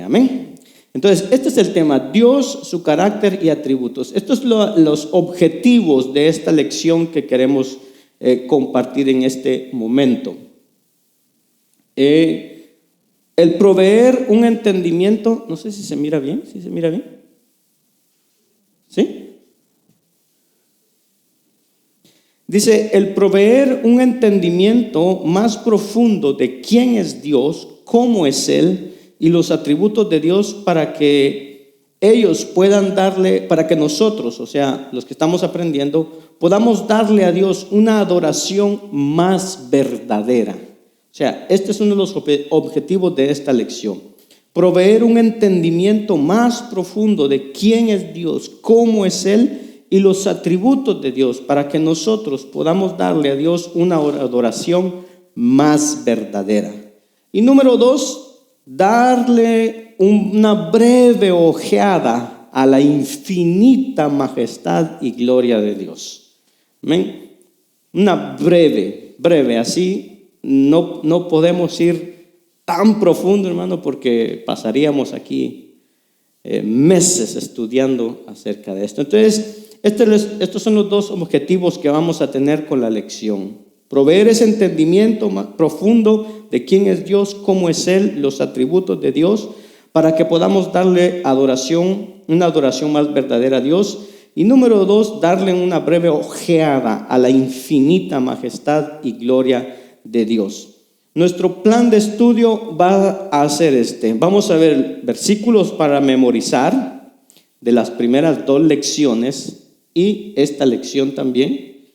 Amén. Entonces, este es el tema: Dios, su carácter y atributos. Estos son los objetivos de esta lección que queremos compartir en este momento. El proveer un entendimiento, no sé si se mira bien, ¿sí se mira bien? ¿Sí? Dice, el proveer un entendimiento más profundo de quién es Dios, cómo es Él y los atributos de Dios, para que ellos puedan darle, para que nosotros, o sea, los que estamos aprendiendo, podamos darle a Dios una adoración más verdadera. O sea, este es uno de los objetivos de esta lección: proveer un entendimiento más profundo de quién es Dios, cómo es Él y los atributos de Dios, para que nosotros podamos darle a Dios una adoración más verdadera. Y número 2, darle una breve ojeada a la infinita majestad y gloria de Dios. ¿Amén? Una breve, así no podemos ir tan profundo, hermano, porque pasaríamos aquí meses estudiando acerca de esto. Entonces, estos son los dos objetivos que vamos a tener con la lección: proveer ese entendimiento más profundo de quién es Dios, cómo es Él, los atributos de Dios, para que podamos darle una adoración más verdadera a Dios. Y número 2, darle una breve ojeada a la infinita majestad y gloria de Dios. Nuestro plan de estudio va a ser vamos a ver versículos para memorizar de las primeras 2 lecciones y esta lección también.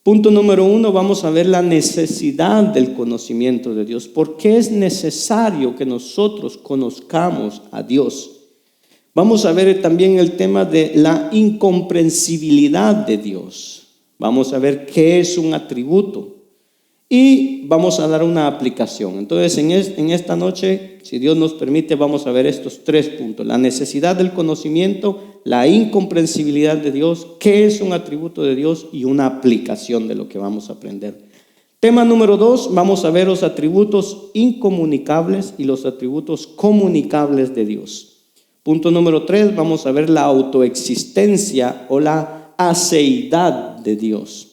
Punto número 1, vamos a ver la necesidad del conocimiento de Dios. ¿Por qué es necesario que nosotros conozcamos a Dios? Vamos a ver también el tema de la incomprensibilidad de Dios. Vamos a ver qué es un atributo y vamos a dar una aplicación. Entonces, en esta noche, si Dios nos permite, vamos a ver estos 3 puntos: la necesidad del conocimiento, la incomprensibilidad de Dios, qué es un atributo de Dios y una aplicación de lo que vamos a aprender. Tema número 2, vamos a ver los atributos incomunicables y los atributos comunicables de Dios. Punto número 3, vamos a ver la autoexistencia o la aceidad de Dios.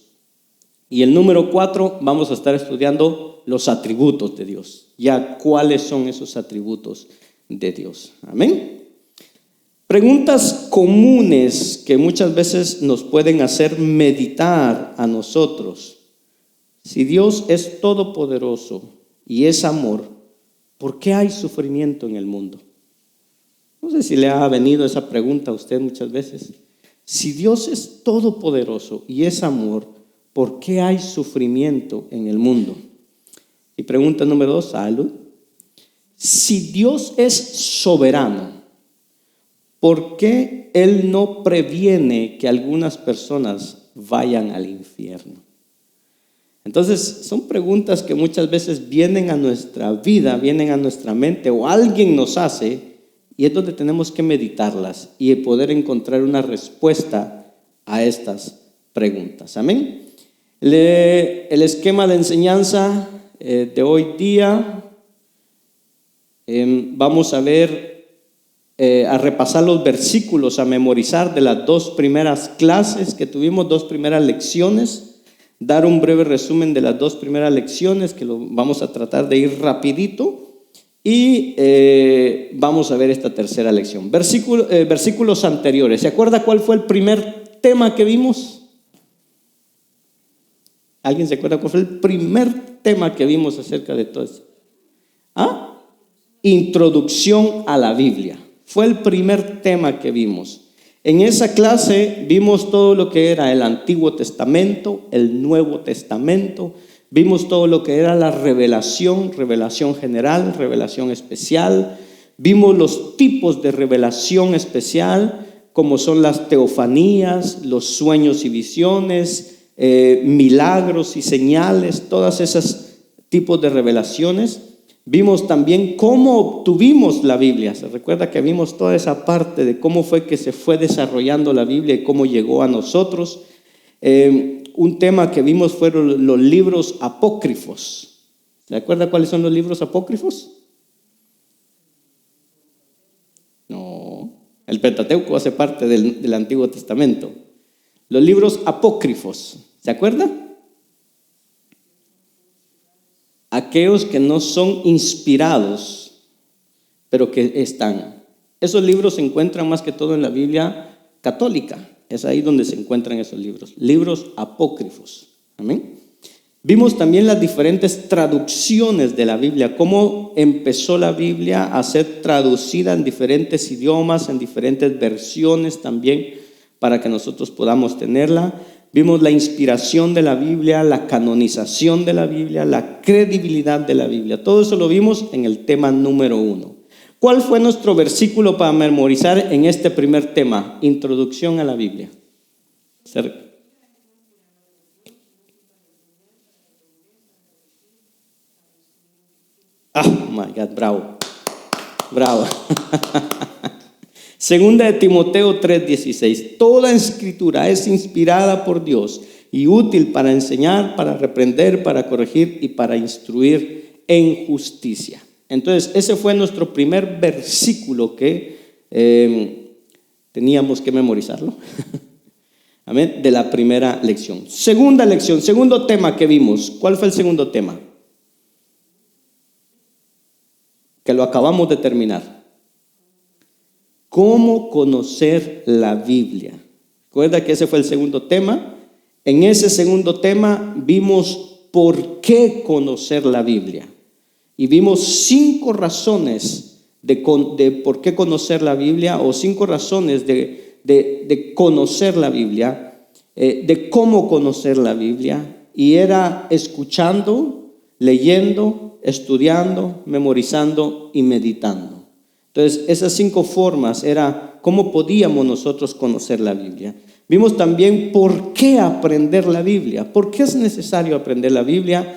Y el número 4, vamos a estar estudiando los atributos de Dios. Ya, ¿cuáles son esos atributos de Dios? Amén. Preguntas comunes que muchas veces nos pueden hacer meditar a nosotros. Si Dios es todopoderoso y es amor, ¿por qué hay sufrimiento en el mundo? No sé si le ha venido esa pregunta a usted muchas veces. Si Dios es todopoderoso y es amor, ¿por qué hay sufrimiento en el mundo? Y pregunta número 2, salud. Si Dios es soberano, ¿por qué Él no previene que algunas personas vayan al infierno? Entonces, son preguntas que muchas veces vienen a nuestra vida, vienen a nuestra mente, o alguien nos hace, y es donde tenemos que meditarlas y poder encontrar una respuesta a estas preguntas. Amén. El esquema de enseñanza de hoy día, vamos a ver, a repasar los versículos, a memorizar de las 2 primeras clases que tuvimos, 2 primeras lecciones, dar un breve resumen de las 2 primeras lecciones, que lo vamos a tratar de ir rapidito, y vamos a ver esta tercera lección. Versículos anteriores. ¿Se acuerda cuál fue el primer tema que vimos? ¿Alguien se acuerda cuál fue el primer tema que vimos acerca de todo esto? Introducción a la Biblia. Fue el primer tema que vimos. En esa clase vimos todo lo que era el Antiguo Testamento, el Nuevo Testamento. Vimos todo lo que era la revelación general, revelación especial. Vimos los tipos de revelación especial, como son las teofanías, los sueños y visiones, milagros y señales, todos esos tipos de revelaciones. Vimos también cómo obtuvimos la Biblia. Se recuerda que vimos toda esa parte de cómo fue que se fue desarrollando la Biblia y cómo llegó a nosotros. Un tema que vimos fueron los libros apócrifos. ¿Se acuerda cuáles son los libros apócrifos? El Pentateuco hace parte del Antiguo Testamento. Los libros apócrifos, ¿se acuerda? Aquellos que no son inspirados, pero que están. Esos libros se encuentran más que todo en la Biblia católica. Es ahí donde se encuentran esos libros apócrifos. Amén. Vimos también las diferentes traducciones de la Biblia, cómo empezó la Biblia a ser traducida en diferentes idiomas, en diferentes versiones también, para que nosotros podamos tenerla. Vimos la inspiración de la Biblia, la canonización de la Biblia, la credibilidad de la Biblia. Todo eso lo vimos en el tema número 1. ¿Cuál fue nuestro versículo para memorizar en este primer tema? Introducción a la Biblia. Oh my God, bravo. Bravo. Segunda de Timoteo 3:16. Toda escritura es inspirada por Dios y útil para enseñar, para reprender, para corregir y para instruir en justicia. Entonces, ese fue nuestro primer versículo que teníamos que memorizarlo. Amén. De la primera lección. Segunda lección, segundo tema que vimos. ¿Cuál fue el segundo tema? Que lo acabamos de terminar. ¿Cómo conocer la Biblia? Recuerda que ese fue el segundo tema. En ese segundo tema vimos por qué conocer la Biblia. Y vimos 5 razones de por qué conocer la Biblia, o 5 razones de conocer la Biblia, de cómo conocer la Biblia. Y era escuchando, leyendo, estudiando, memorizando y meditando. Entonces, esas 5 formas era cómo podíamos nosotros conocer la Biblia. Vimos también por qué aprender la Biblia, por qué es necesario aprender la Biblia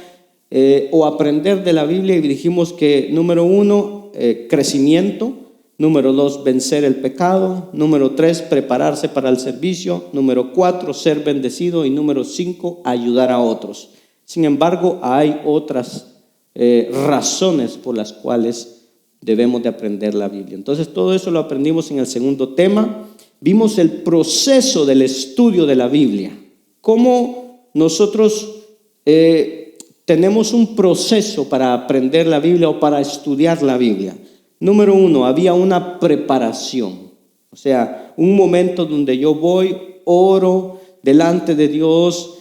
o aprender de la Biblia. Y dijimos que número 1, crecimiento. Número 2, vencer el pecado. Número 3, prepararse para el servicio. Número 4, ser bendecido. Y número 5, ayudar a otros. Sin embargo, hay otras razones por las cuales debemos de aprender la Biblia. Entonces, todo eso lo aprendimos en el segundo tema. Vimos el proceso del estudio de la Biblia. Cómo nosotros tenemos un proceso para aprender la Biblia o para estudiar la Biblia. Número 1, había una preparación. O sea, un momento donde yo voy, oro delante de Dios,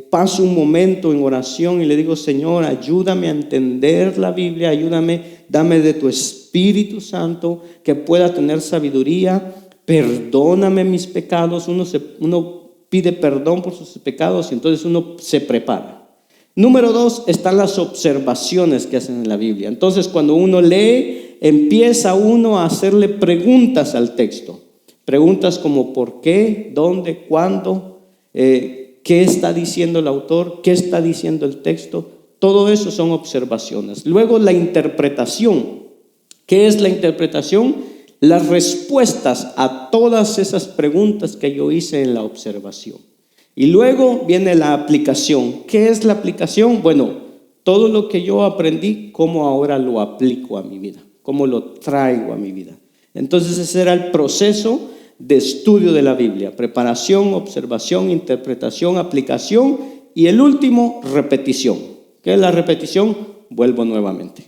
paso un momento en oración y le digo: Señor, ayúdame a entender la Biblia, ayúdame, dame de tu Espíritu Santo, que pueda tener sabiduría, perdóname mis pecados. Uno pide perdón por sus pecados y entonces uno se prepara. Número 2, están las observaciones que hacen en la Biblia. Entonces, cuando uno lee, empieza uno a hacerle preguntas al texto. Preguntas como ¿por qué?, ¿dónde?, ¿cuándo?, ¿qué está diciendo el autor?, ¿qué está diciendo el texto? Todo eso son observaciones. Luego, la interpretación. ¿Qué es la interpretación? Las respuestas a todas esas preguntas que yo hice en la observación. Y luego viene la aplicación. ¿Qué es la aplicación? Bueno, todo lo que yo aprendí, ¿cómo ahora lo aplico a mi vida? ¿Cómo lo traigo a mi vida? Entonces, ese era el proceso de estudio de la Biblia: preparación, observación, interpretación, aplicación y el último, repetición. ¿Qué es la repetición? Vuelvo nuevamente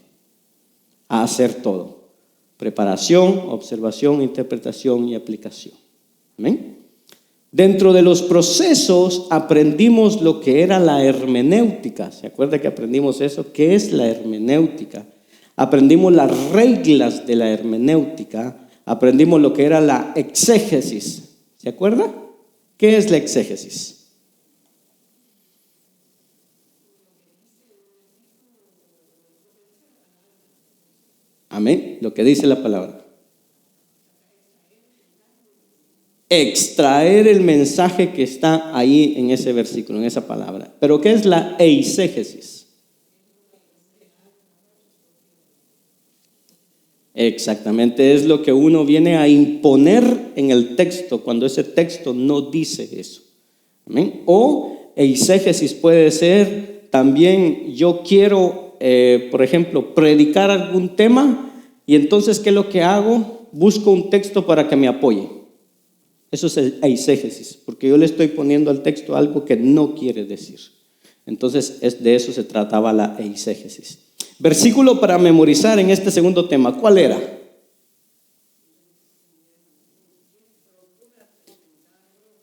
a hacer todo: preparación, observación, interpretación y aplicación. ¿Amén? Dentro de los procesos aprendimos lo que era la hermenéutica. ¿Se acuerda que aprendimos eso? ¿Qué es la hermenéutica? Aprendimos las reglas de la hermenéutica. Aprendimos lo que era la exégesis. ¿Se acuerda? ¿Qué es la exégesis? Amén. Lo que dice la palabra. Extraer el mensaje que está ahí en ese versículo, en esa palabra. ¿Pero qué es la eisegesis? Exactamente, es lo que uno viene a imponer en el texto cuando ese texto no dice eso. ¿Amén? O eisegesis puede ser también: yo quiero, por ejemplo, predicar algún tema, y entonces ¿qué es lo que hago? busco un texto para que me apoye. Eso es el eisegesis, porque yo le estoy poniendo al texto algo que no quiere decir. Entonces, de eso se trataba la eisegesis. Versículo para memorizar en este segundo tema, ¿cuál era?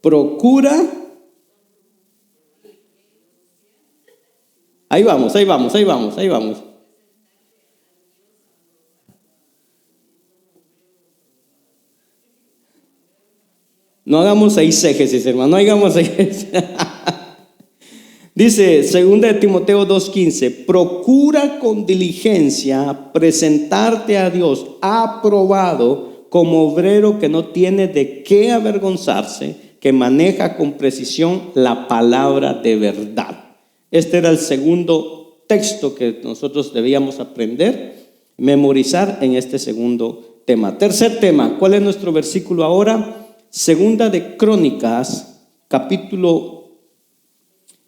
Procura. Ahí vamos. No hagamos eisegesis, hermano, no hagamos eisegesis. Dice 2 Timoteo 2:15, procura con diligencia presentarte a Dios aprobado como obrero que no tiene de qué avergonzarse, que maneja con precisión la palabra de verdad. Este era el segundo texto que nosotros debíamos aprender, memorizar en este segundo tema. Tercer tema, ¿cuál es nuestro versículo ahora? Segunda de Crónicas, capítulo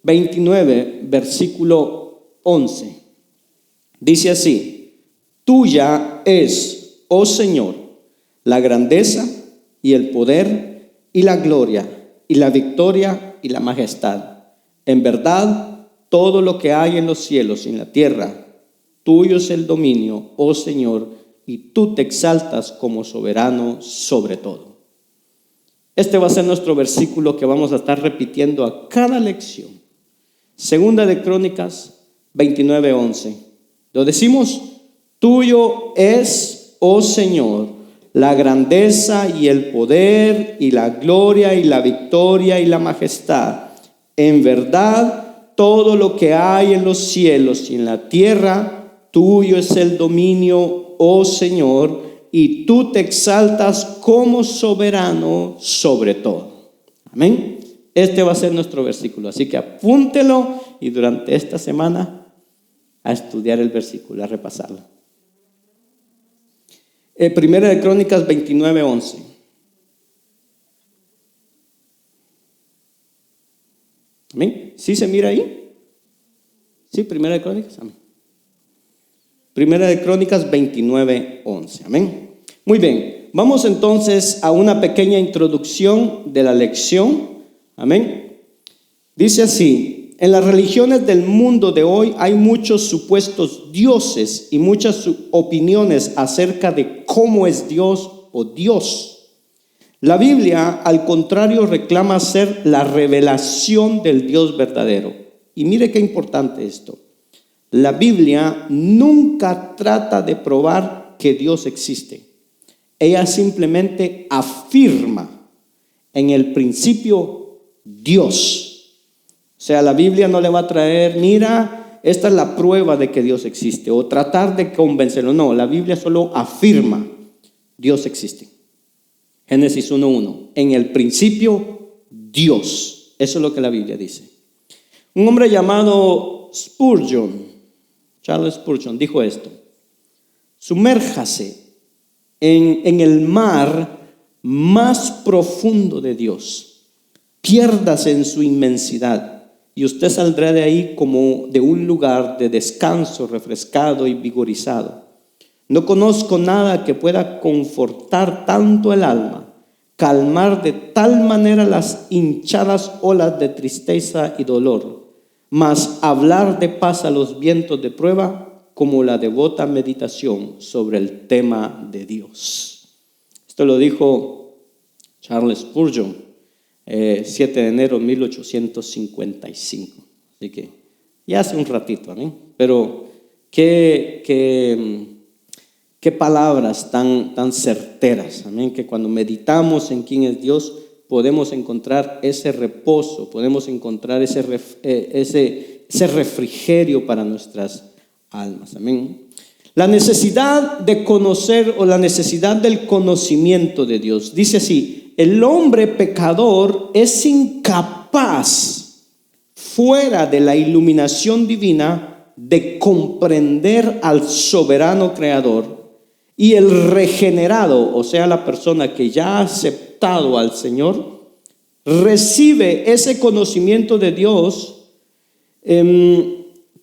29, versículo 11. Dice así: tuya es, oh Señor, la grandeza y el poder y la gloria y la victoria y la majestad. En verdad, todo lo que hay en los cielos y en la tierra, tuyo es el dominio, oh Señor, y tú te exaltas como soberano sobre todo. Este va a ser nuestro versículo que vamos a estar repitiendo a cada lección. Segunda de Crónicas 29:11. Lo decimos: tuyo es, oh Señor, la grandeza y el poder y la gloria y la victoria y la majestad. En verdad, todo lo que hay en los cielos y en la tierra, tuyo es el dominio, oh Señor, y tú te exaltas como soberano sobre todo. Amén. Este va a ser nuestro versículo, así que apúntelo y durante esta semana a estudiar el versículo, a repasarlo. Primera de Crónicas 29:11. ¿Amén? ¿Sí se mira ahí? Sí, Primera de Crónicas. Amén. Primera de Crónicas 29:11. Amén. Muy bien, vamos entonces a una pequeña introducción de la lección. Amén. Dice así: en las religiones del mundo de hoy hay muchos supuestos dioses y muchas opiniones acerca de cómo es Dios o Dios. La Biblia, al contrario, reclama ser la revelación del Dios verdadero. Y mire qué importante esto. La Biblia nunca trata de probar que Dios existe. Ella simplemente afirma en el principio Dios. O sea, la Biblia no le va a traer, mira, esta es la prueba de que Dios existe, o tratar de convencerlo. No, la Biblia solo afirma: Dios existe. Génesis 1:1. En el principio, Dios. Eso es lo que la Biblia dice. Un hombre llamado Spurgeon, Charles Spurgeon, dijo esto: sumérjase en el mar más profundo de Dios. Piérdase en su inmensidad y usted saldrá de ahí como de un lugar de descanso, refrescado y vigorizado. No conozco nada que pueda confortar tanto el alma, calmar de tal manera las hinchadas olas de tristeza y dolor, mas hablar de paz a los vientos de prueba como la devota meditación sobre el tema de Dios. Esto lo dijo Charles Spurgeon, 7 de enero de 1855. Así que ya hace un ratito, ¿no? Pero qué palabras tan certeras, amén, que cuando meditamos en quién es Dios podemos encontrar ese reposo, podemos encontrar ese refrigerio para nuestras almas, amén. La necesidad de conocer o la necesidad del conocimiento de Dios. Dice así: el hombre pecador es incapaz, fuera de la iluminación divina, de comprender al soberano creador, y el regenerado, o sea, la persona que ya ha aceptado al Señor, recibe ese conocimiento de Dios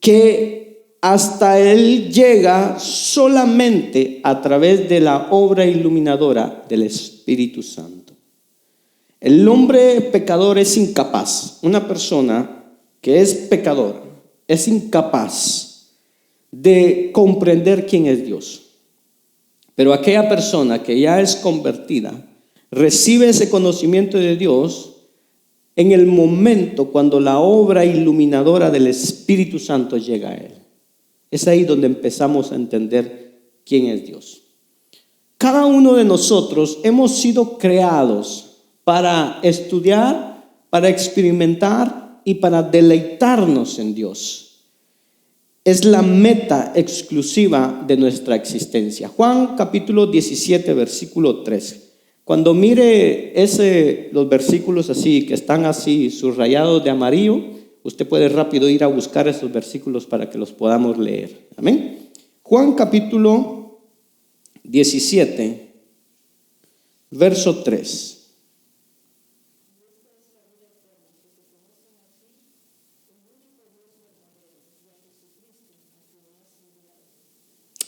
que hasta Él llega solamente a través de la obra iluminadora del Espíritu Santo. El hombre pecador es incapaz. Una persona que es pecadora es incapaz de comprender quién es Dios. Pero aquella persona que ya es convertida recibe ese conocimiento de Dios en el momento cuando la obra iluminadora del Espíritu Santo llega a él. Es ahí donde empezamos a entender quién es Dios. Cada uno de nosotros hemos sido creados para estudiar, para experimentar y para deleitarnos en Dios. Es la meta exclusiva de nuestra existencia. Juan capítulo 17, versículo 13. Cuando mire los versículos así, que están así subrayados de amarillo, usted puede rápido ir a buscar esos versículos para que los podamos leer. Amén. Juan capítulo 17, verso 3.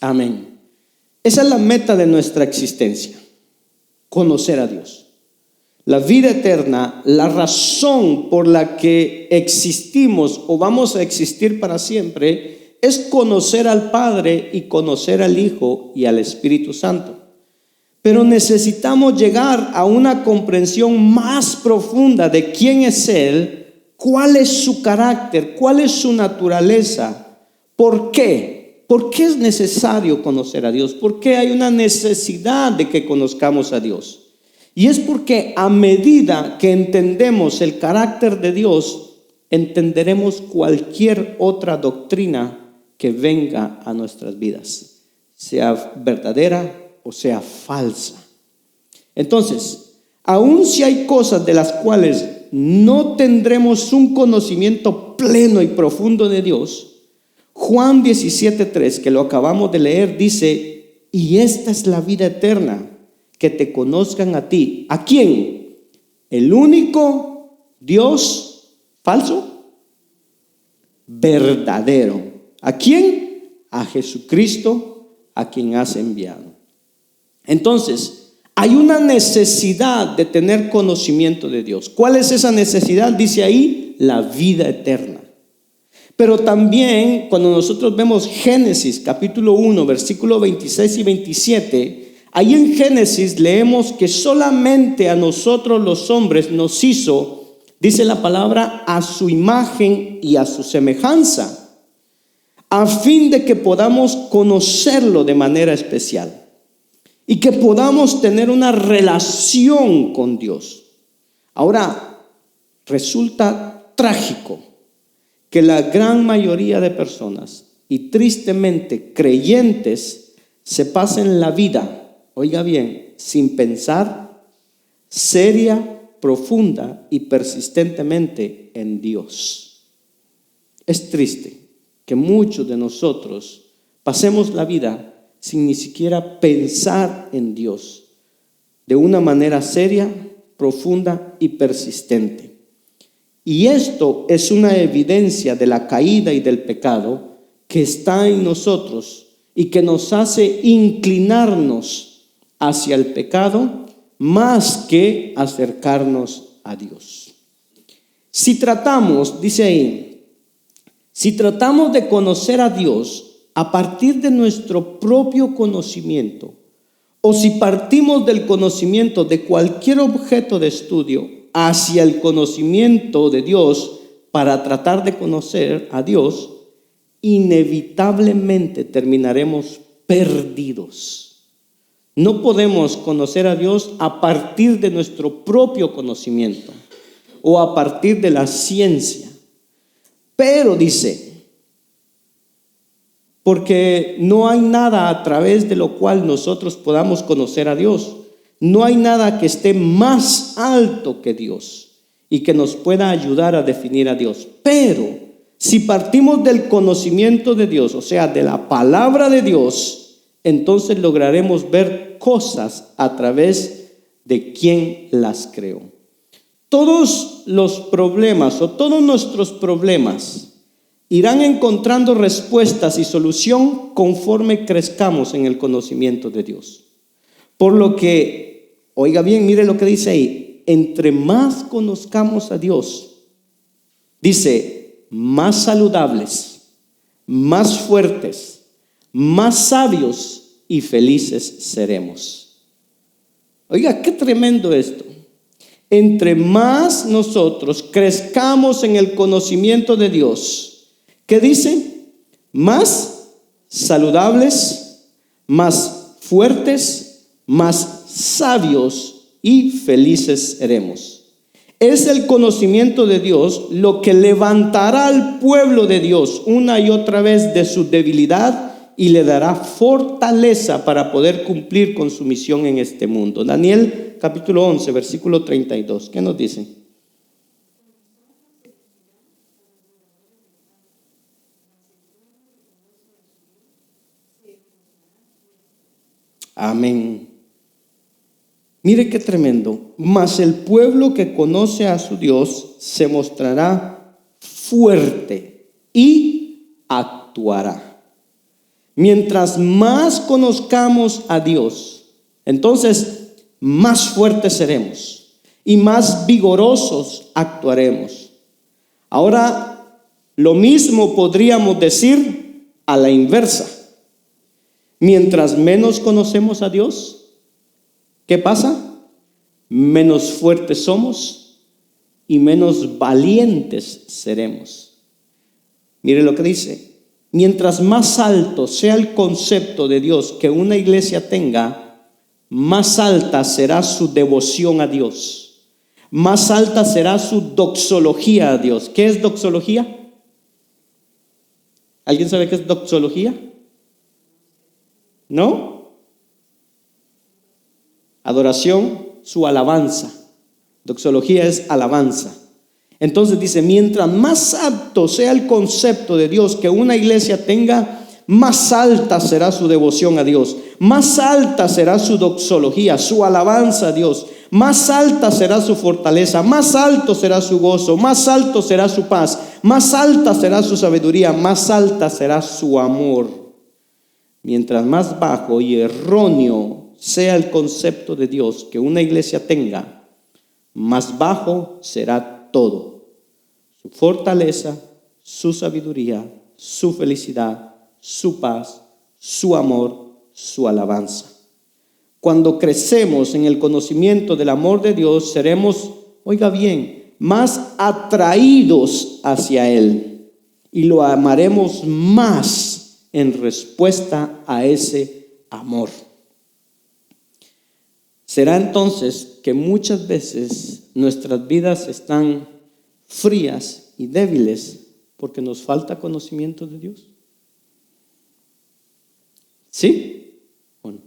Amén. Esa es la meta de nuestra existencia. Conocer a Dios. La vida eterna, la razón por la que existimos o vamos a existir para siempre, es conocer al Padre y conocer al Hijo y al Espíritu Santo. Pero necesitamos llegar a una comprensión más profunda de quién es Él, cuál es su carácter, cuál es su naturaleza, por qué. ¿Por qué es necesario conocer a Dios? ¿Por qué hay una necesidad de que conozcamos a Dios? Y es porque a medida que entendemos el carácter de Dios, entenderemos cualquier otra doctrina que venga a nuestras vidas, sea verdadera o sea falsa. Entonces, aun si hay cosas de las cuales no tendremos un conocimiento pleno y profundo de Dios, Juan 17:3, que lo acabamos de leer, dice: y esta es la vida eterna, que te conozcan a ti. ¿A quién? El único Dios falso, verdadero. ¿A quién? A Jesucristo, a quien has enviado. Entonces, hay una necesidad de tener conocimiento de Dios. ¿Cuál es esa necesidad? Dice ahí, la vida eterna. Pero también cuando nosotros vemos Génesis capítulo 1, versículo 26 y 27, ahí en Génesis leemos que solamente a nosotros los hombres nos hizo, dice la palabra, a su imagen y a su semejanza, a fin de que podamos conocerlo de manera especial y que podamos tener una relación con Dios. Ahora, resulta trágico que la gran mayoría de personas, y tristemente creyentes, se pasen la vida, oiga bien, sin pensar seria, profunda y persistentemente en Dios. Es triste que muchos de nosotros pasemos la vida sin ni siquiera pensar en Dios de una manera seria, profunda y persistente. Y esto es una evidencia de la caída y del pecado que está en nosotros y que nos hace inclinarnos hacia el pecado más que acercarnos a Dios. Si tratamos, dice ahí, si tratamos de conocer a Dios a partir de nuestro propio conocimiento, o si partimos del conocimiento de cualquier objeto de estudio hacia el conocimiento de Dios para tratar de conocer a Dios, inevitablemente terminaremos perdidos. No podemos conocer a Dios a partir de nuestro propio conocimiento o a partir de la ciencia. Pero dice, porque no hay nada a través de lo cual nosotros podamos conocer a Dios. No hay nada que esté más alto que Dios y que nos pueda ayudar a definir a Dios. Pero si partimos del conocimiento de Dios, o sea, de la palabra de Dios, entonces lograremos ver cosas a través de quien las creó. Todos los problemas o todos nuestros problemas irán encontrando respuestas y solución conforme crezcamos en el conocimiento de Dios. Por lo que, oiga bien, mire lo que dice ahí, entre más conozcamos a Dios, dice, más saludables, más fuertes, más sabios y felices seremos. Oiga, qué tremendo esto. Entre más nosotros crezcamos en el conocimiento de Dios, ¿qué dice? Más saludables, más fuertes, más sabios y felices seremos. Es el conocimiento de Dios lo que levantará al pueblo de Dios una y otra vez de su debilidad y le dará fortaleza para poder cumplir con su misión en este mundo. Daniel capítulo 11, versículo 32. ¿Qué nos dice? Amén. Mire qué tremendo. Mas el pueblo que conoce a su Dios se mostrará fuerte y actuará. Mientras más conozcamos a Dios, entonces más fuertes seremos y más vigorosos actuaremos. Ahora, lo mismo podríamos decir a la inversa. Mientras menos conocemos a Dios, ¿qué pasa? Menos fuertes somos y menos valientes seremos. Mire lo que dice. Mientras más alto sea el concepto de Dios que una iglesia tenga, más alta será su devoción a Dios. Más alta será su doxología a Dios. ¿Qué es doxología? ¿Alguien sabe qué es doxología? ¿No? Adoración, su alabanza. Doxología es alabanza. Entonces dice, mientras más apto sea el concepto de Dios que una iglesia tenga, más alta será su devoción a Dios, más alta será su doxología, su alabanza a Dios, más alta será su fortaleza, más alto será su gozo, más alto será su paz, más alta será su sabiduría, más alta será su amor. Mientras más bajo y erróneo sea el concepto de Dios que una iglesia tenga, más bajo será todo: su fortaleza, su sabiduría, su felicidad, su paz, su amor, su alabanza. Cuando crecemos en el conocimiento del amor de Dios, seremos, oiga bien, más atraídos hacia Él y lo amaremos más en respuesta a ese amor. Será entonces que muchas veces nuestras vidas están frías y débiles porque nos falta conocimiento de Dios. ¿Sí o no?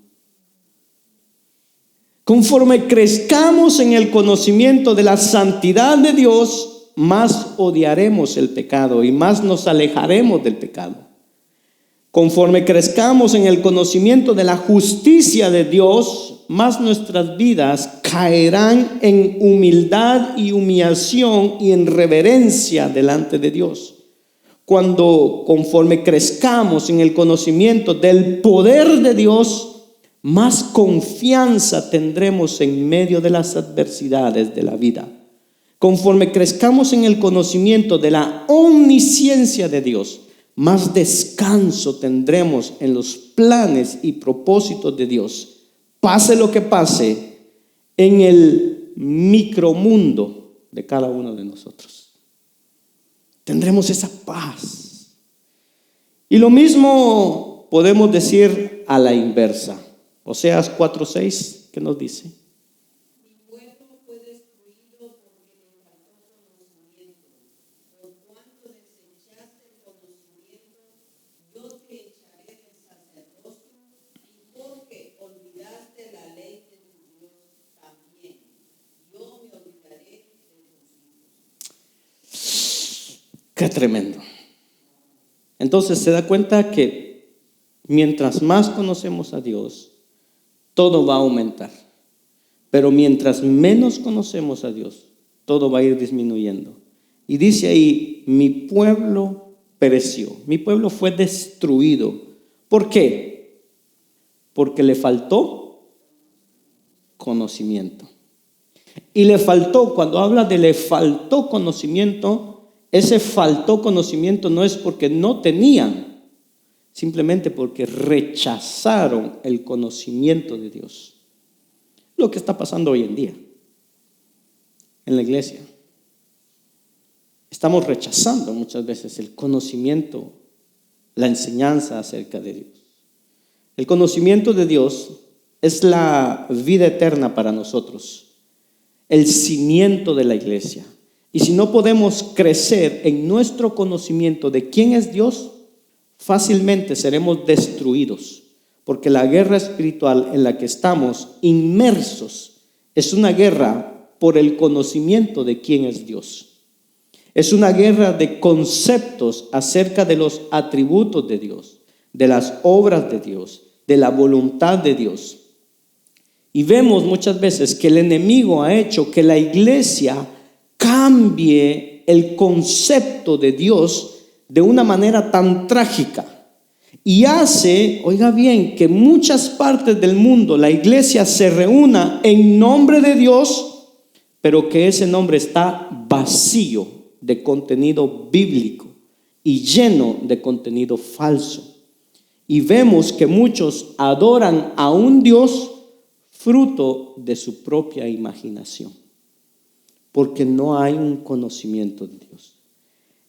Conforme crezcamos en el conocimiento de la santidad de Dios, más odiaremos el pecado y más nos alejaremos del pecado. Conforme crezcamos en el conocimiento de la justicia de Dios, más nuestras vidas caerán en humildad y humillación y en reverencia delante de Dios. Conforme crezcamos en el conocimiento del poder de Dios, más confianza tendremos en medio de las adversidades de la vida. Conforme crezcamos en el conocimiento de la omnisciencia de Dios, más descanso tendremos en los planes y propósitos de Dios. Pase lo que pase en el micromundo de cada uno de nosotros, tendremos esa paz. Y lo mismo podemos decir a la inversa. Oseas 4:6, ¿qué nos dice? Mi pueblo fue destruido porque le faltó conocimiento. Por cuanto desechaste el conocimiento, yo te echaré del sacerdocio, y porque olvidaste la ley de tu Dios también, yo me olvidaré de tus hijos. Qué tremendo. Entonces se da cuenta que mientras más conocemos a Dios, todo va a aumentar. Pero mientras menos conocemos a Dios, todo va a ir disminuyendo. Y dice ahí, mi pueblo pereció. Mi pueblo fue destruido. ¿Por qué? Porque le faltó conocimiento. Y le faltó, cuando habla de le faltó conocimiento, ese faltó conocimiento no es porque no tenían, simplemente porque rechazaron el conocimiento de Dios. Lo que está pasando hoy en día en la iglesia. Estamos rechazando muchas veces el conocimiento, la enseñanza acerca de Dios. El conocimiento de Dios es la vida eterna para nosotros, el cimiento de la iglesia. Y si no podemos crecer en nuestro conocimiento de quién es Dios, fácilmente seremos destruidos, porque la guerra espiritual en la que estamos inmersos es una guerra por el conocimiento de quién es Dios. Es una guerra de conceptos acerca de los atributos de Dios, de las obras de Dios, de la voluntad de Dios. Y vemos muchas veces que el enemigo ha hecho que la iglesia cambie el concepto de Dios de una manera tan trágica. Y hace, oiga bien, que en muchas partes del mundo la iglesia se reúna en nombre de Dios, pero que ese nombre está vacío de contenido bíblico y lleno de contenido falso. Y vemos que muchos adoran a un Dios fruto de su propia imaginación, porque no hay un conocimiento de Dios.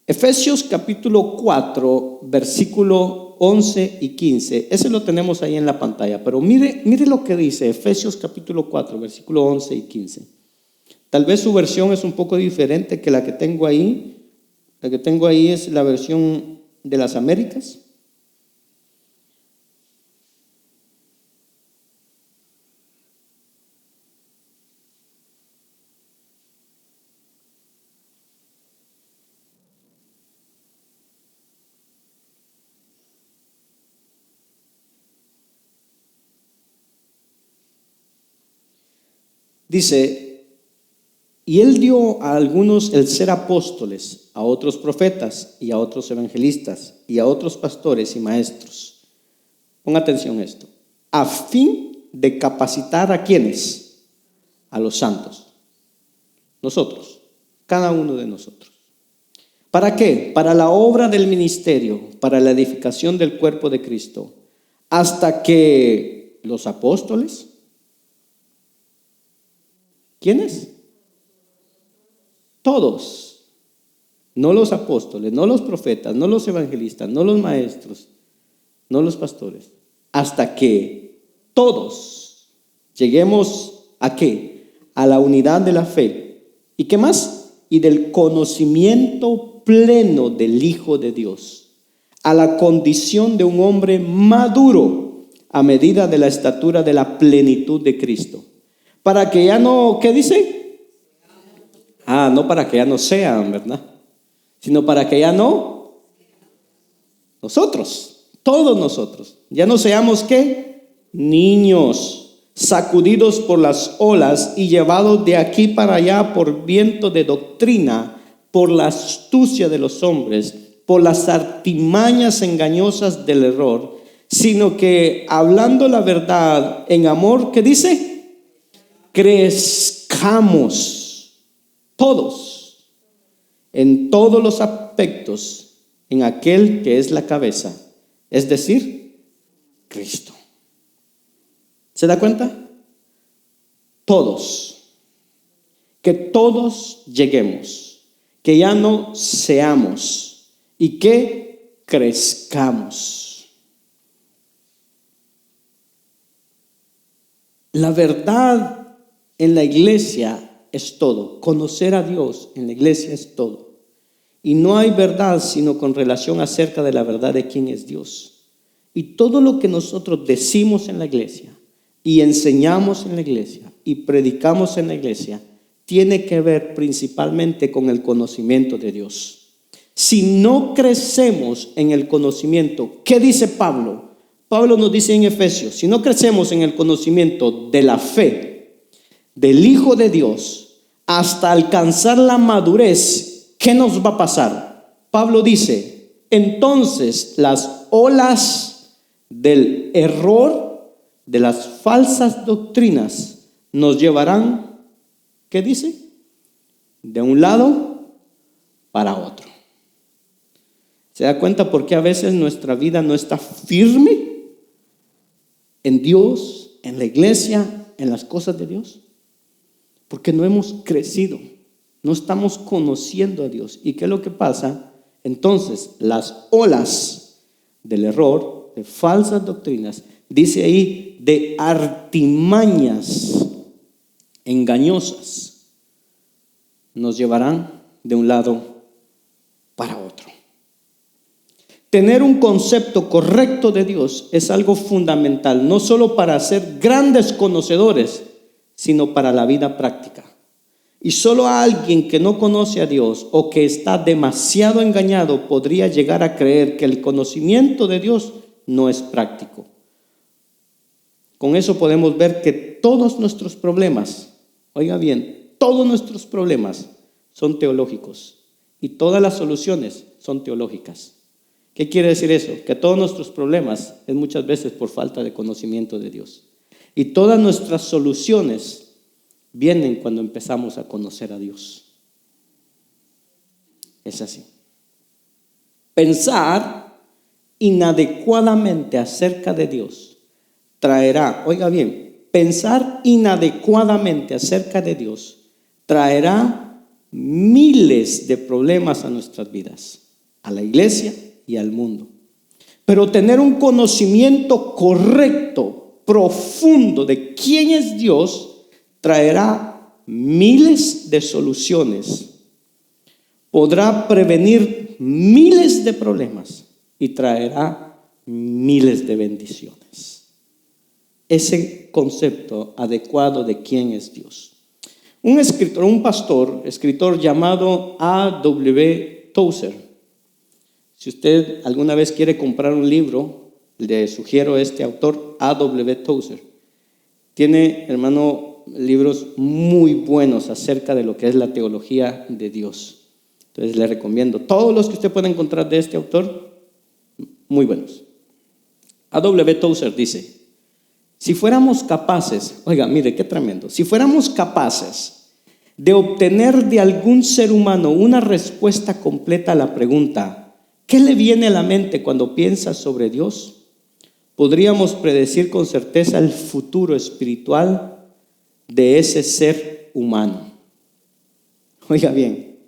Efesios capítulo 4, versículo 11 y 15. Ese lo tenemos ahí en la pantalla, pero mire lo que dice Efesios capítulo 4, versículo 11 y 15. Tal vez su versión es un poco diferente que la que tengo ahí. La que tengo ahí es la versión de las Américas. Dice: y él dio a algunos el ser apóstoles, a otros profetas y a otros evangelistas y a otros pastores y maestros. Ponga atención a esto. A fin de capacitar a quienes, a los santos. Nosotros, cada uno de nosotros. ¿Para qué? Para la obra del ministerio, para la edificación del cuerpo de Cristo, hasta que los apóstoles, ¿quiénes? Todos, no los apóstoles, no los profetas, no los evangelistas, no los maestros, no los pastores, hasta que todos lleguemos ¿a qué? A la unidad de la fe. ¿Y qué más? Y del conocimiento pleno del Hijo de Dios, a la condición de un hombre maduro, a medida de la estatura de la plenitud de Cristo. Para que ya no, ¿qué dice? No para que ya no sean, ¿verdad? Sino para que ya no, nosotros, todos nosotros, ya no seamos ¿qué? Niños, sacudidos por las olas y llevados de aquí para allá por viento de doctrina, por la astucia de los hombres, por las artimañas engañosas del error, sino que hablando la verdad en amor, ¿qué dice? Crezcamos todos, en todos los aspectos, en aquel que es la cabeza, es decir, Cristo. ¿Se da cuenta? Todos, que todos lleguemos, que ya no seamos y que crezcamos. La verdad en la iglesia es todo. Conocer a Dios en la iglesia es todo. Y no hay verdad sino con relación acerca de la verdad de quién es Dios. Y todo lo que nosotros decimos en la iglesia y enseñamos en la iglesia y predicamos en la iglesia tiene que ver principalmente con el conocimiento de Dios. Si no crecemos en el conocimiento, ¿qué dice Pablo? Pablo nos dice en Efesios, si no crecemos en el conocimiento de la fe del Hijo de Dios hasta alcanzar la madurez, ¿qué nos va a pasar? Pablo dice, entonces las olas del error, de las falsas doctrinas, nos llevarán, ¿qué dice? De un lado para otro. ¿Se da cuenta por qué a veces nuestra vida no está firme en Dios, en la iglesia, en las cosas de Dios? Porque no hemos crecido, no estamos conociendo a Dios. ¿Y qué es lo que pasa? Entonces, las olas del error, de falsas doctrinas, dice ahí, de artimañas engañosas, nos llevarán de un lado para otro. Tener un concepto correcto de Dios es algo fundamental, no solo para ser grandes conocedores, sino para la vida práctica. Y solo alguien que no conoce a Dios o que está demasiado engañado podría llegar a creer que el conocimiento de Dios no es práctico. Con eso podemos ver que todos nuestros problemas, oiga bien, todos nuestros problemas son teológicos y todas las soluciones son teológicas. ¿Qué quiere decir eso? Que todos nuestros problemas es muchas veces por falta de conocimiento de Dios. Y todas nuestras soluciones vienen cuando empezamos a conocer a Dios. Es así. Pensar inadecuadamente acerca de Dios traerá, oiga bien, pensar inadecuadamente acerca de Dios traerá miles de problemas a nuestras vidas, a la iglesia y al mundo. Pero tener un conocimiento correcto, profundo de quién es Dios, traerá miles de soluciones, podrá prevenir miles de problemas y traerá miles de bendiciones. Ese concepto adecuado de quién es Dios. Un escritor, un escritor llamado A.W. Tozer. Si usted alguna vez quiere comprar un libro, le sugiero este autor, A.W. Tozer. Tiene, hermano, libros muy buenos acerca de lo que es la teología de Dios. Entonces le recomiendo todos los que usted pueda encontrar de este autor, muy buenos. A.W. Tozer dice: si fuéramos capaces, oiga, mire qué tremendo, si fuéramos capaces de obtener de algún ser humano una respuesta completa a la pregunta ¿qué le viene a la mente cuando piensa sobre Dios?, podríamos predecir con certeza el futuro espiritual de ese ser humano. Oiga bien,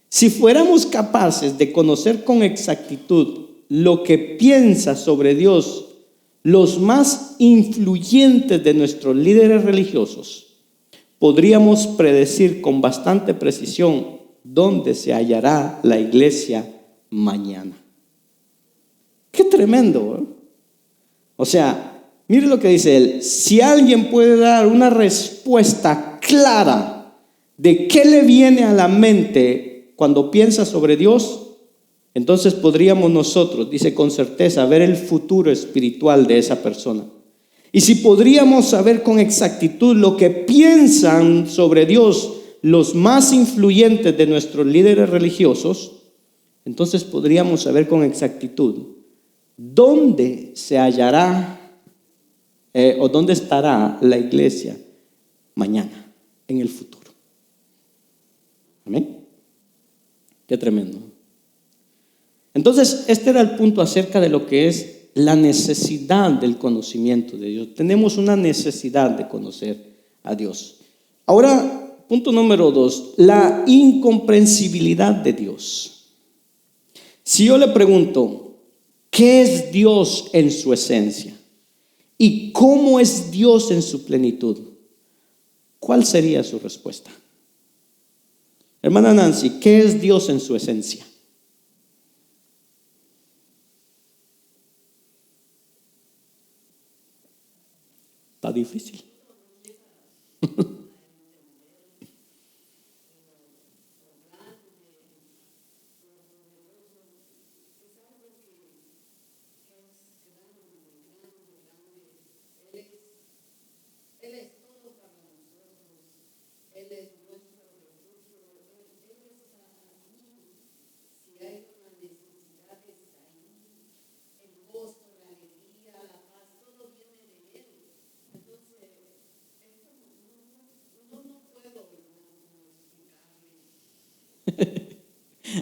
si fuéramos capaces de conocer con exactitud lo que piensa sobre Dios los más influyentes de nuestros líderes religiosos, podríamos predecir con bastante precisión dónde se hallará la iglesia mañana. Qué tremendo, ¿eh? O sea, mire lo que dice él: si alguien puede dar una respuesta clara de qué le viene a la mente cuando piensa sobre Dios, entonces podríamos nosotros, dice con certeza, ver el futuro espiritual de esa persona. Y si podríamos saber con exactitud lo que piensan sobre Dios los más influyentes de nuestros líderes religiosos, entonces podríamos saber con exactitud dónde se hallará o dónde estará la iglesia mañana, en el futuro. Amén. Qué tremendo. Entonces, este era el punto acerca de lo que es la necesidad del conocimiento de Dios. Tenemos una necesidad de conocer a Dios. Ahora, punto número 2, la incomprensibilidad de Dios. Si yo le pregunto, ¿qué es Dios en su esencia? ¿Y cómo es Dios en su plenitud? ¿Cuál sería su respuesta? Hermana Nancy, ¿qué es Dios en su esencia? Está difícil.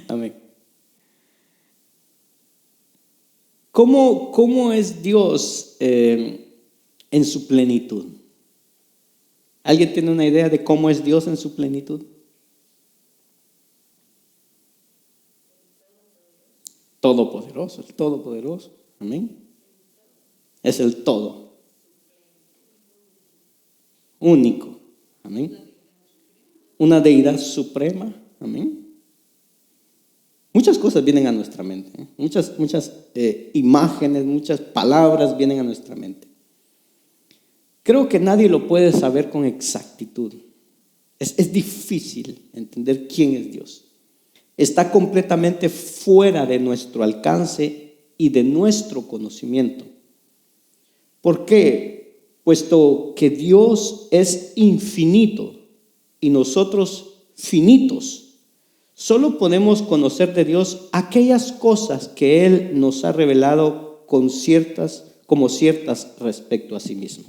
Amén. ¿Cómo es Dios en su plenitud? ¿Alguien tiene una idea de cómo es Dios en su plenitud? Todopoderoso, el todopoderoso. Amén. Es el todo. Único. Amén. Una deidad suprema. Amén. Muchas cosas vienen a nuestra mente. Muchas imágenes, muchas palabras vienen a nuestra mente. Creo que nadie lo puede saber con exactitud. Es difícil entender quién es Dios. Está completamente fuera de nuestro alcance y de nuestro conocimiento. ¿Por qué? Puesto que Dios es infinito y nosotros finitos, solo podemos conocer de Dios aquellas cosas que Él nos ha revelado como ciertas respecto a sí mismo.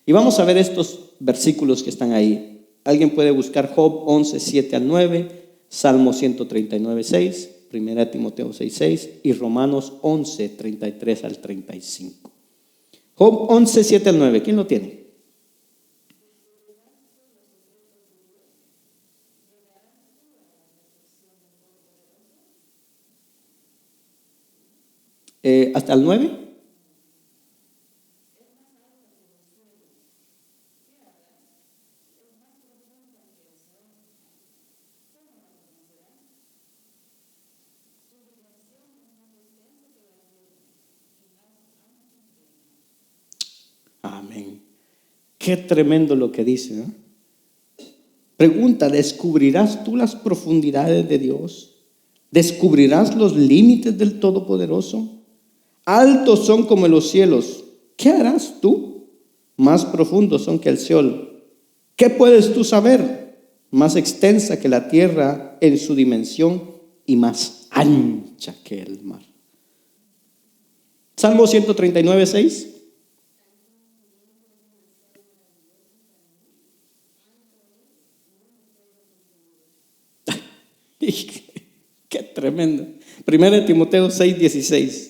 Y vamos a ver estos versículos que están ahí. Alguien puede buscar Job 11, 7 al 9, Salmo 139, 6, 1 Timoteo 6, 6 y Romanos 11, 33 al 35. Job 11, 7 al 9. ¿Quién lo tiene? ¿Hasta el 9? Amén. Qué tremendo lo que dice, ¿no? Pregunta: ¿descubrirás tú las profundidades de Dios? ¿Descubrirás los límites del Todopoderoso? Altos son como los cielos. ¿Qué harás tú? Más profundos son que el Seol. ¿Qué puedes tú saber? Más extensa que la tierra en su dimensión y más ancha que el mar. Salmo 139, 6. Qué tremendo. 1 Timoteo 6, 16.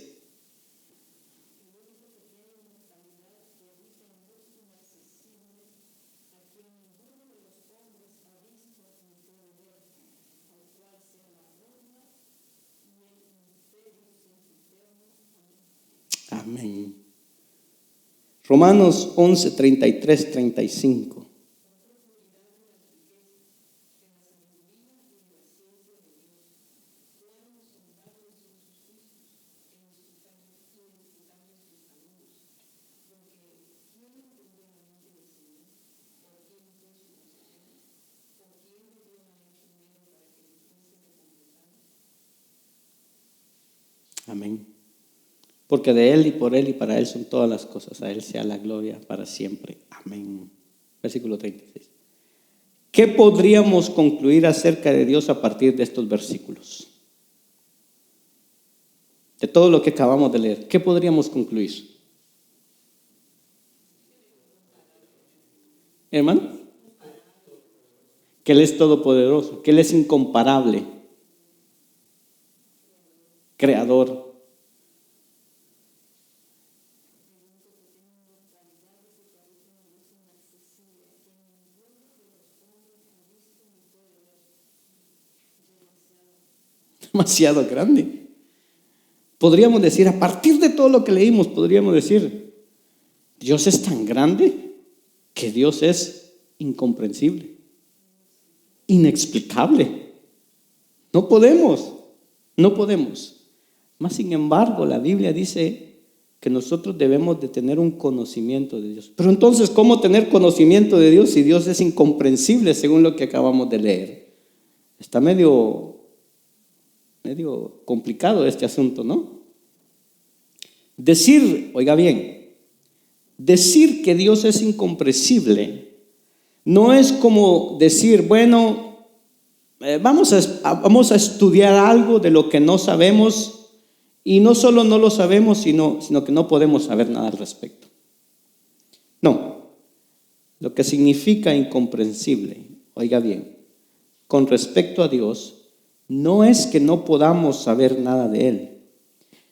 Amén. Romanos 11, 33, 35. Amén. Porque de Él y por Él y para Él son todas las cosas. A Él sea la gloria para siempre. Amén. Versículo 36. ¿Qué podríamos concluir acerca de Dios a partir de estos versículos? De todo lo que acabamos de leer, ¿qué podríamos concluir? Hermano, que Él es todopoderoso, que Él es incomparable, creador. Demasiado grande. Podríamos decir, a partir de todo lo que leímos, podríamos decir, Dios es tan grande que Dios es incomprensible, inexplicable. No podemos. Mas sin embargo, la Biblia dice que nosotros debemos de tener un conocimiento de Dios. Pero entonces, ¿cómo tener conocimiento de Dios si Dios es incomprensible según lo que acabamos de leer? Está medio complicado este asunto, ¿no? Oiga bien, decir que Dios es incomprensible no es como decir, bueno, vamos a estudiar algo de lo que no sabemos, y no solo no lo sabemos, sino que no podemos saber nada al respecto. No, lo que significa incomprensible, oiga bien, con respecto a Dios, no es que no podamos saber nada de Él,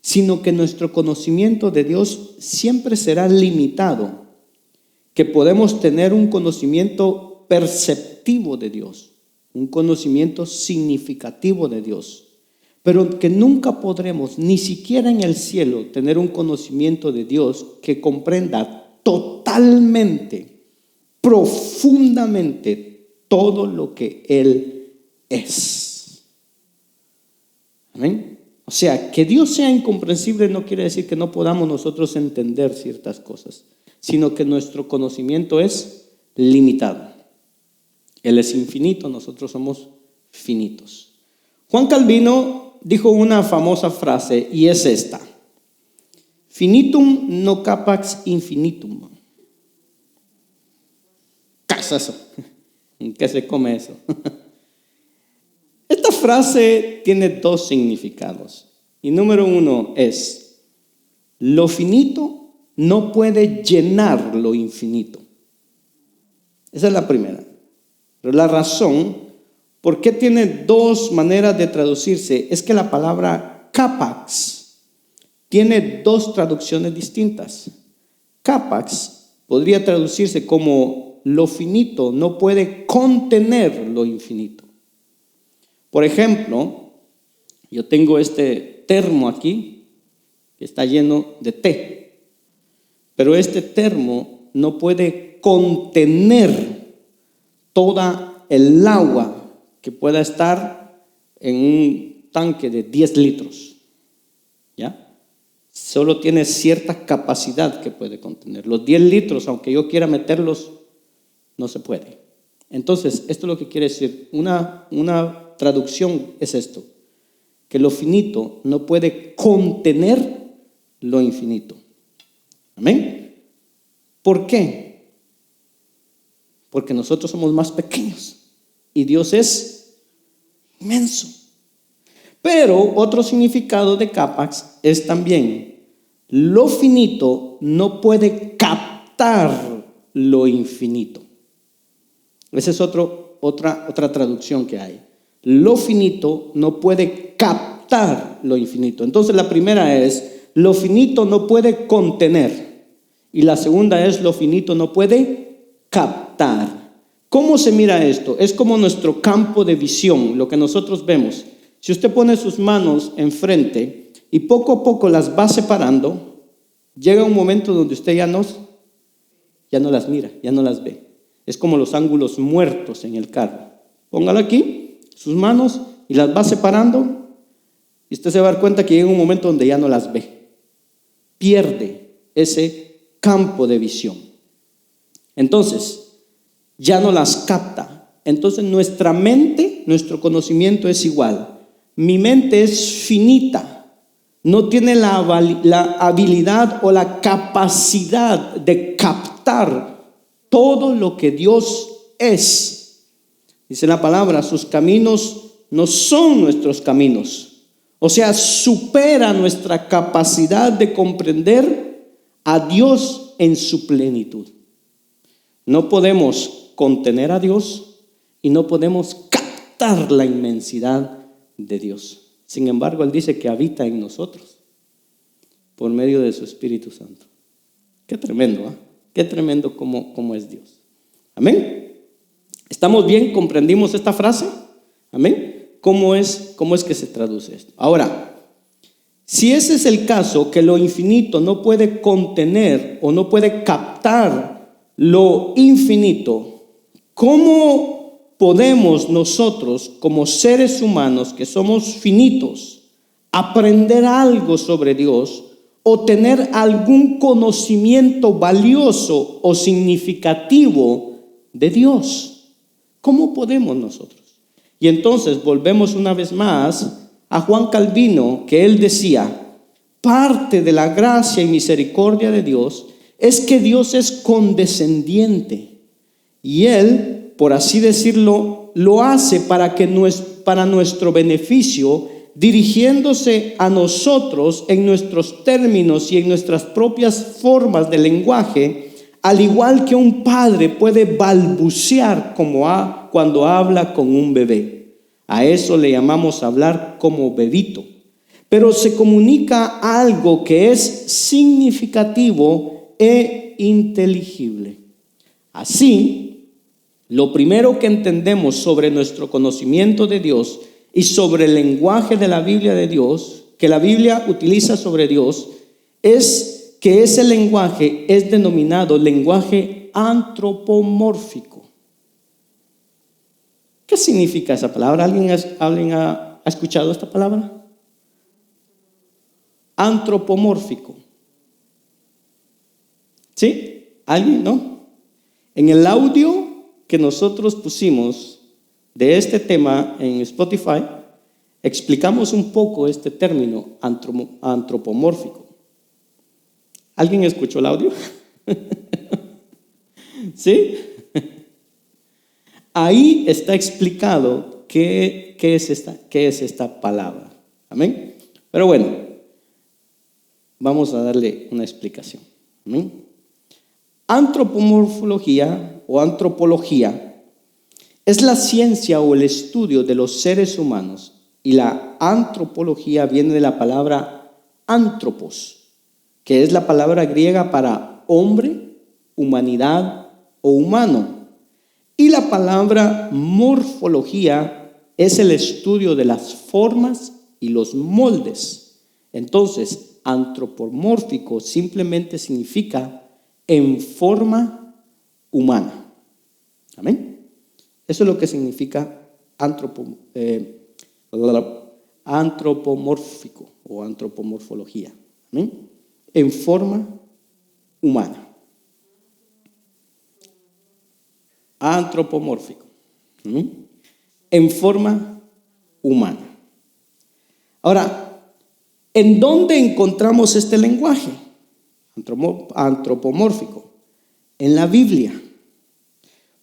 sino que nuestro conocimiento de Dios siempre será limitado, que podemos tener un conocimiento perceptivo de Dios, un conocimiento significativo de Dios, pero que nunca podremos, ni siquiera en el cielo, tener un conocimiento de Dios que comprenda totalmente, profundamente todo lo que Él es. Amén. O sea, que Dios sea incomprensible no quiere decir que no podamos nosotros entender ciertas cosas, sino que nuestro conocimiento es limitado. Él es infinito, nosotros somos finitos. Juan Calvino dijo una famosa frase y es esta: finitum no capax infinitum. ¿Qué es eso? ¿En qué se come eso? Esta frase tiene dos significados. Y número uno es: lo finito no puede llenar lo infinito. Esa es la primera. Pero la razón por qué tiene dos maneras de traducirse es que la palabra capax tiene dos traducciones distintas. Capax podría traducirse como lo finito no puede contener lo infinito. Por ejemplo, yo tengo este termo aquí que está lleno de té, pero este termo no puede contener toda el agua que pueda estar en un tanque de 10 litros. ¿Ya? Solo tiene cierta capacidad que puede contener. Los 10 litros, aunque yo quiera meterlos, no se puede. Entonces, esto es lo que quiere decir. Una traducción es esto: que lo finito no puede contener lo infinito. ¿Amén? ¿Por qué? Porque nosotros somos más pequeños y Dios es inmenso. Pero otro significado de capax es también: lo finito no puede captar lo infinito. Esa es otra traducción que hay. Lo finito no puede captar lo infinito. Entonces la primera es: lo finito no puede contener. Y la segunda es: lo finito no puede captar. ¿Cómo se mira esto? Es como nuestro campo de visión, lo que nosotros vemos. Si usted pone sus manos enfrente y poco a poco las va separando, llega un momento donde usted ya no las mira, ya no las ve. Es como los ángulos muertos en el carro. Póngalo aquí, sus manos, y las va separando, y usted se va a dar cuenta que llega un momento donde ya no las ve. Pierde ese campo de visión. Entonces, ya no las capta. Entonces, nuestra mente, nuestro conocimiento es igual. Mi mente es finita. No tiene la habilidad o la capacidad de captar todo lo que Dios es. Dice la palabra: sus caminos no son nuestros caminos. O sea, supera nuestra capacidad de comprender a Dios en su plenitud. No podemos contener a Dios y no podemos captar la inmensidad de Dios. Sin embargo, Él dice que habita en nosotros por medio de su Espíritu Santo. Qué tremendo, ¿eh? Qué tremendo cómo es Dios. Amén. ¿Estamos bien? ¿Comprendimos esta frase? Amén. ¿Cómo es que se traduce esto? Ahora, si ese es el caso, que lo infinito no puede contener o no puede captar lo infinito, ¿cómo podemos nosotros, como seres humanos que somos finitos, aprender algo sobre Dios o tener algún conocimiento valioso o significativo de Dios? ¿Cómo podemos nosotros? Y entonces volvemos una vez más a Juan Calvino, que él decía: parte de la gracia y misericordia de Dios es que Dios es condescendiente, y Él, por así decirlo, lo hace para nuestro beneficio, dirigiéndose a nosotros en nuestros términos y en nuestras propias formas de lenguaje, al igual que un padre puede balbucear cuando habla con un bebé. A eso le llamamos hablar como bebito. Pero se comunica algo que es significativo e inteligible. Así, lo primero que entendemos sobre nuestro conocimiento de Dios y sobre el lenguaje de la Biblia de Dios, que la Biblia utiliza sobre Dios, es que ese lenguaje es denominado lenguaje antropomórfico. ¿Qué significa esa palabra? ¿Alguien ha escuchado esta palabra? Antropomórfico. ¿Sí? ¿Alguien? ¿No? En el audio que nosotros pusimos de este tema en Spotify, explicamos un poco este término antropomórfico. ¿Alguien escuchó el audio? ¿Sí? Ahí está explicado qué es esta palabra. Amén. Pero bueno, vamos a darle una explicación. ¿Amén? Antropomorfología o antropología es la ciencia o el estudio de los seres humanos, y la antropología viene de la palabra antropos, que es la palabra griega para hombre, humanidad o humano. Y la palabra morfología es el estudio de las formas y los moldes. Entonces, antropomórfico simplemente significa en forma humana. Amén. Eso es lo que significa antropomórfico o antropomorfología. Amén. En forma humana. Antropomórfico. ¿Sí? En forma humana. Ahora, ¿en dónde encontramos este lenguaje antropomórfico? En la Biblia.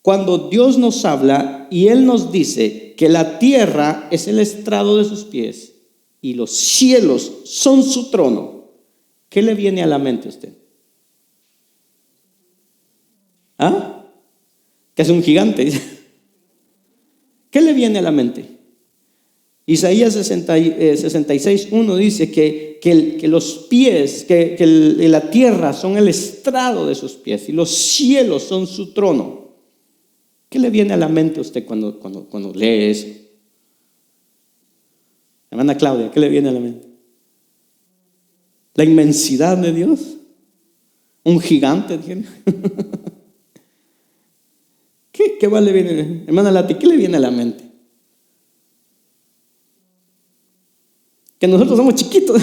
Cuando Dios nos habla y Él nos dice que la tierra es el estrado de sus pies y los cielos son su trono, ¿qué le viene a la mente a usted? ¿Ah? Que es un gigante. ¿Qué le viene a la mente? Isaías 66:1 dice que los pies, que la tierra son el estrado de sus pies y los cielos son su trono. ¿Qué le viene a la mente a usted cuando lee eso? Hermana Claudia, ¿qué le viene a la mente? La inmensidad de Dios. Un gigante. ¿Qué más le viene? Hermana Lati, ¿qué le viene a la mente? Que nosotros somos chiquitos.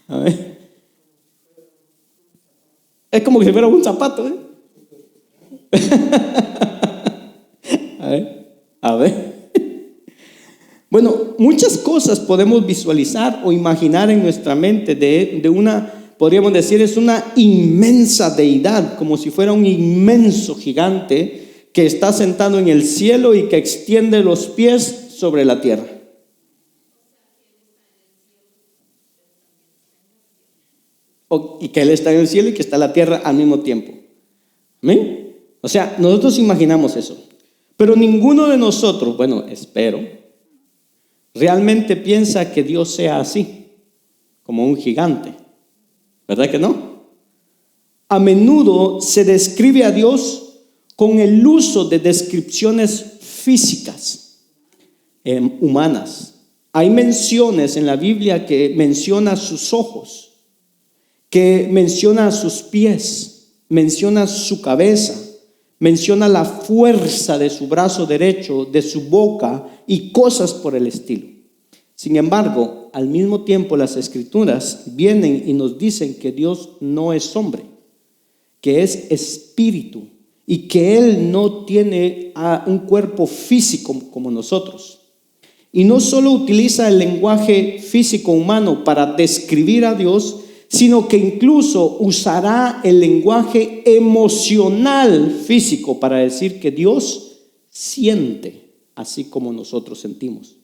A ver. Es como que si fuera un zapato, ¿eh? A ver. Bueno, muchas cosas podemos visualizar o imaginar en nuestra mente de una, podríamos decir, es una inmensa deidad, como si fuera un inmenso gigante que está sentado en el cielo y que extiende los pies sobre la tierra. Y que Él está en el cielo y que está en la tierra al mismo tiempo. ¿Amén? O sea, nosotros imaginamos eso. Pero ninguno de nosotros, bueno, espero, realmente piensa que Dios sea así, como un gigante. ¿Verdad que no? A menudo se describe a Dios con el uso de descripciones físicas, humanas. Hay menciones en la Biblia que menciona sus ojos, que menciona sus pies, menciona su cabeza, menciona la fuerza de su brazo derecho, de su boca y cosas por el estilo. Sin embargo, al mismo tiempo las Escrituras vienen y nos dicen que Dios no es hombre, que es espíritu y que Él no tiene un cuerpo físico como nosotros. Y no solo utiliza el lenguaje físico humano para describir a Dios, sino que incluso usará el lenguaje emocional físico para decir que Dios siente así como nosotros sentimos.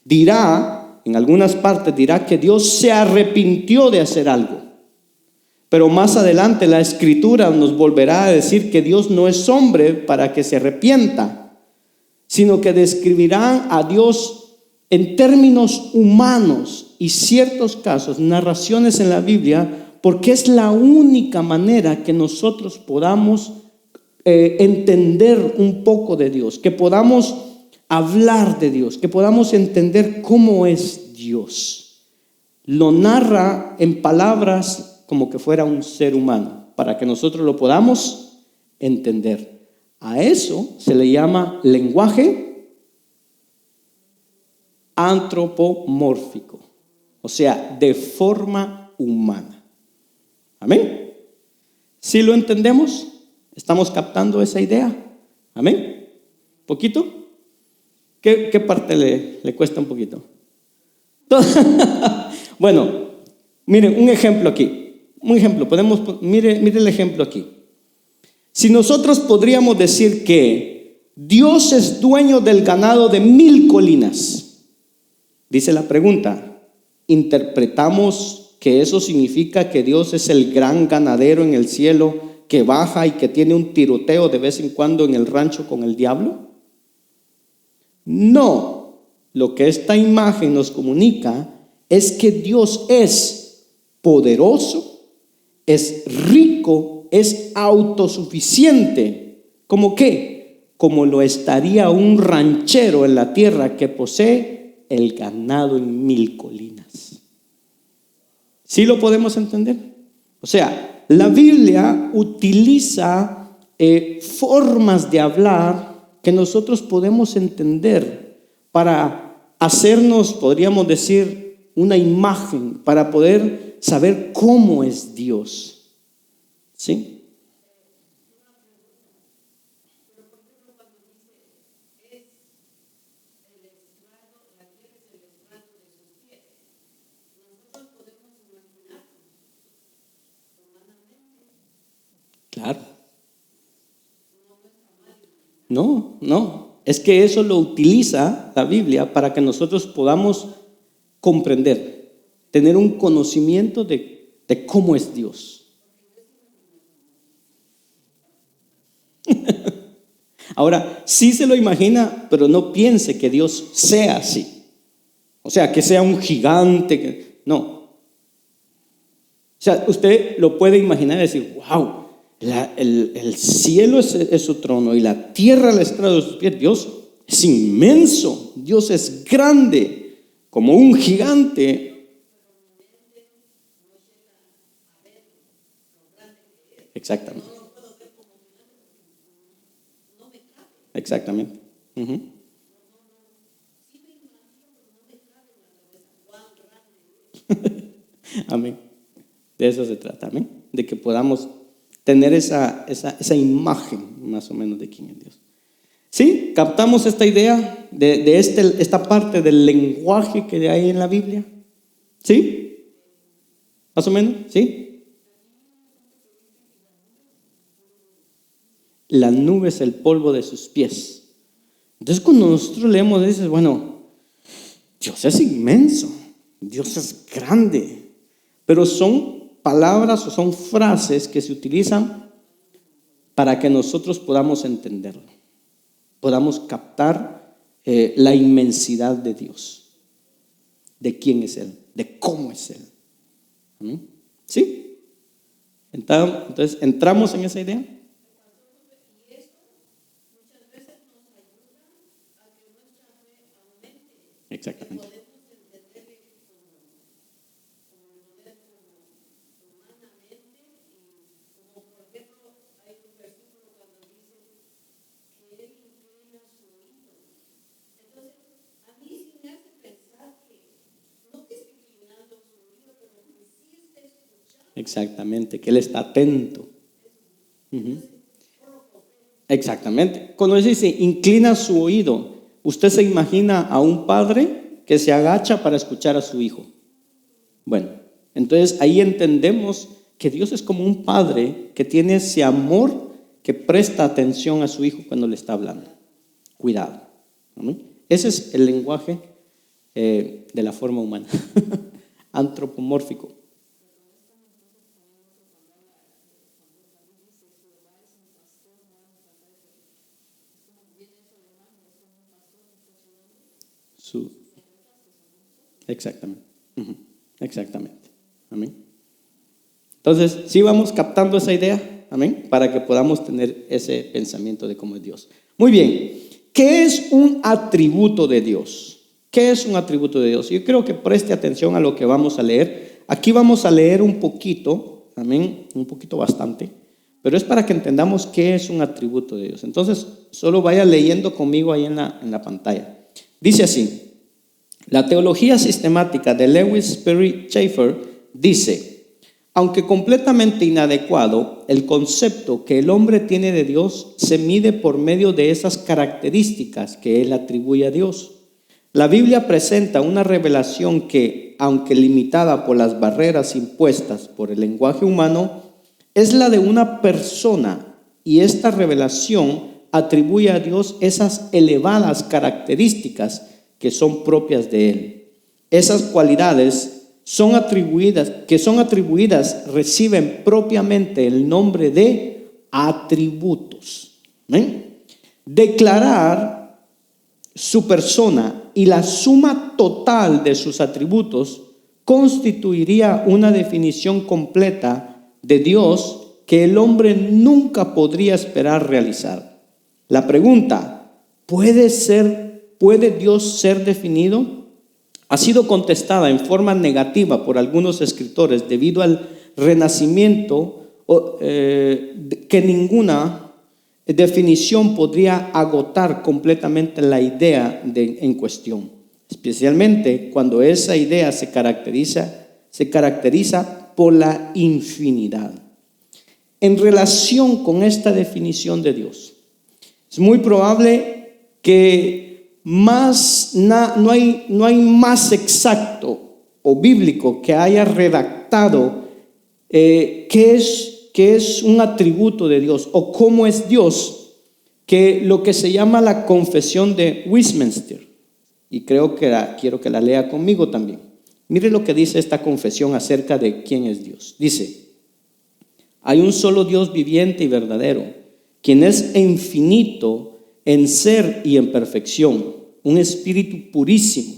Dirá, en algunas partes dirá que Dios se arrepintió de hacer algo. Pero más adelante la Escritura nos volverá a decir que Dios no es hombre para que se arrepienta, sino que describirá a Dios en términos humanos y ciertos casos, narraciones en la Biblia, porque es la única manera que nosotros podamos entender un poco de Dios, que podamos hablar de Dios, que podamos entender cómo es Dios. Lo narra en palabras como que fuera un ser humano, para que nosotros lo podamos entender. A eso se le llama lenguaje antropomórfico, o sea, de forma humana. Amén. ¿Sí lo entendemos? ¿Estamos captando esa idea? Amén. ¿Poquito? ¿Qué parte le cuesta un poquito? Bueno, miren, un ejemplo aquí. Un ejemplo, mire el ejemplo aquí. Si nosotros podríamos decir que Dios es dueño del ganado de 1000 colinas, dice la pregunta, ¿interpretamos que eso significa que Dios es el gran ganadero en el cielo que baja y que tiene un tiroteo de vez en cuando en el rancho con el diablo? No, lo que esta imagen nos comunica es que Dios es poderoso, es rico, es autosuficiente. ¿Cómo qué? Como lo estaría un ranchero en la tierra que posee el ganado en 1000 colinas. ¿Sí lo podemos entender? O sea, la Biblia utiliza formas de hablar que nosotros podemos entender para hacernos, podríamos decir, una imagen, para poder saber cómo es Dios. ¿Sí? Claro. No. Es que eso lo utiliza la Biblia para que nosotros podamos comprender, tener un conocimiento de cómo es Dios. Ahora, sí se lo imagina, pero no piense que Dios sea así. O sea, que sea un gigante. No. O sea, usted lo puede imaginar y decir, wow, el cielo es su trono y la tierra la estrado de sus pies. Dios es inmenso, Dios es grande, como un gigante. Exactamente. Exactamente. Amén. De eso se trata, amén. De que podamos tener esa imagen más o menos de quién es Dios. ¿Sí? ¿Captamos esta idea de esta parte del lenguaje que hay en la Biblia? ¿Sí? ¿Más o menos? ¿Sí? La nube es el polvo de sus pies. Entonces cuando nosotros leemos, dices, bueno, Dios es inmenso, Dios es grande, pero son palabras o son frases que se utilizan para que nosotros podamos entenderlo, podamos captar la inmensidad de Dios, de quién es Él, de cómo es Él. ¿Sí? Entonces, ¿entramos en esa idea? Exactamente. Exactamente, que Él está atento. Exactamente. Cuando dice inclina su oído, usted se imagina a un padre que se agacha para escuchar a su hijo. Bueno, entonces ahí entendemos que Dios es como un padre que tiene ese amor, que presta atención a su hijo cuando le está hablando. Cuidado. Ese es el lenguaje de la forma humana, antropomórfico. Exactamente. Ujú. Exactamente. Amén. Entonces, sí vamos captando esa idea, amén, para que podamos tener ese pensamiento de cómo es Dios. Muy bien, ¿qué es un atributo de Dios? ¿Qué es un atributo de Dios? Yo creo que preste atención a lo que vamos a leer. Aquí vamos a leer un poquito, amén, un poquito bastante, pero es para que entendamos qué es un atributo de Dios. Entonces, solo vaya leyendo conmigo ahí en la pantalla. Dice así: la teología sistemática de Lewis Sperry Chafer dice: aunque completamente inadecuado, el concepto que el hombre tiene de Dios se mide por medio de esas características que él atribuye a Dios. La Biblia presenta una revelación que, aunque limitada por las barreras impuestas por el lenguaje humano, es la de una persona, y esta revelación atribuye a Dios esas elevadas características que son propias de él. Esas cualidades que son atribuidas reciben propiamente el nombre de atributos. ¿Ven? Declarar su persona y la suma total de sus atributos constituiría una definición completa de Dios que el hombre nunca podría esperar realizar. La pregunta: ¿puede Dios ser definido?, ha sido contestada en forma negativa por algunos escritores debido al renacimiento, que ninguna definición podría agotar completamente la idea en cuestión, especialmente cuando esa idea se caracteriza por la infinidad. En relación con esta definición de Dios, es muy probable que no hay más exacto o bíblico que haya redactado qué es un atributo de Dios o cómo es Dios, que lo que se llama la Confesión de Westminster. Y quiero que la lea conmigo también. Mire lo que dice esta confesión acerca de quién es Dios. Dice: hay un solo Dios viviente y verdadero, quien es infinito en ser y en perfección, un espíritu purísimo,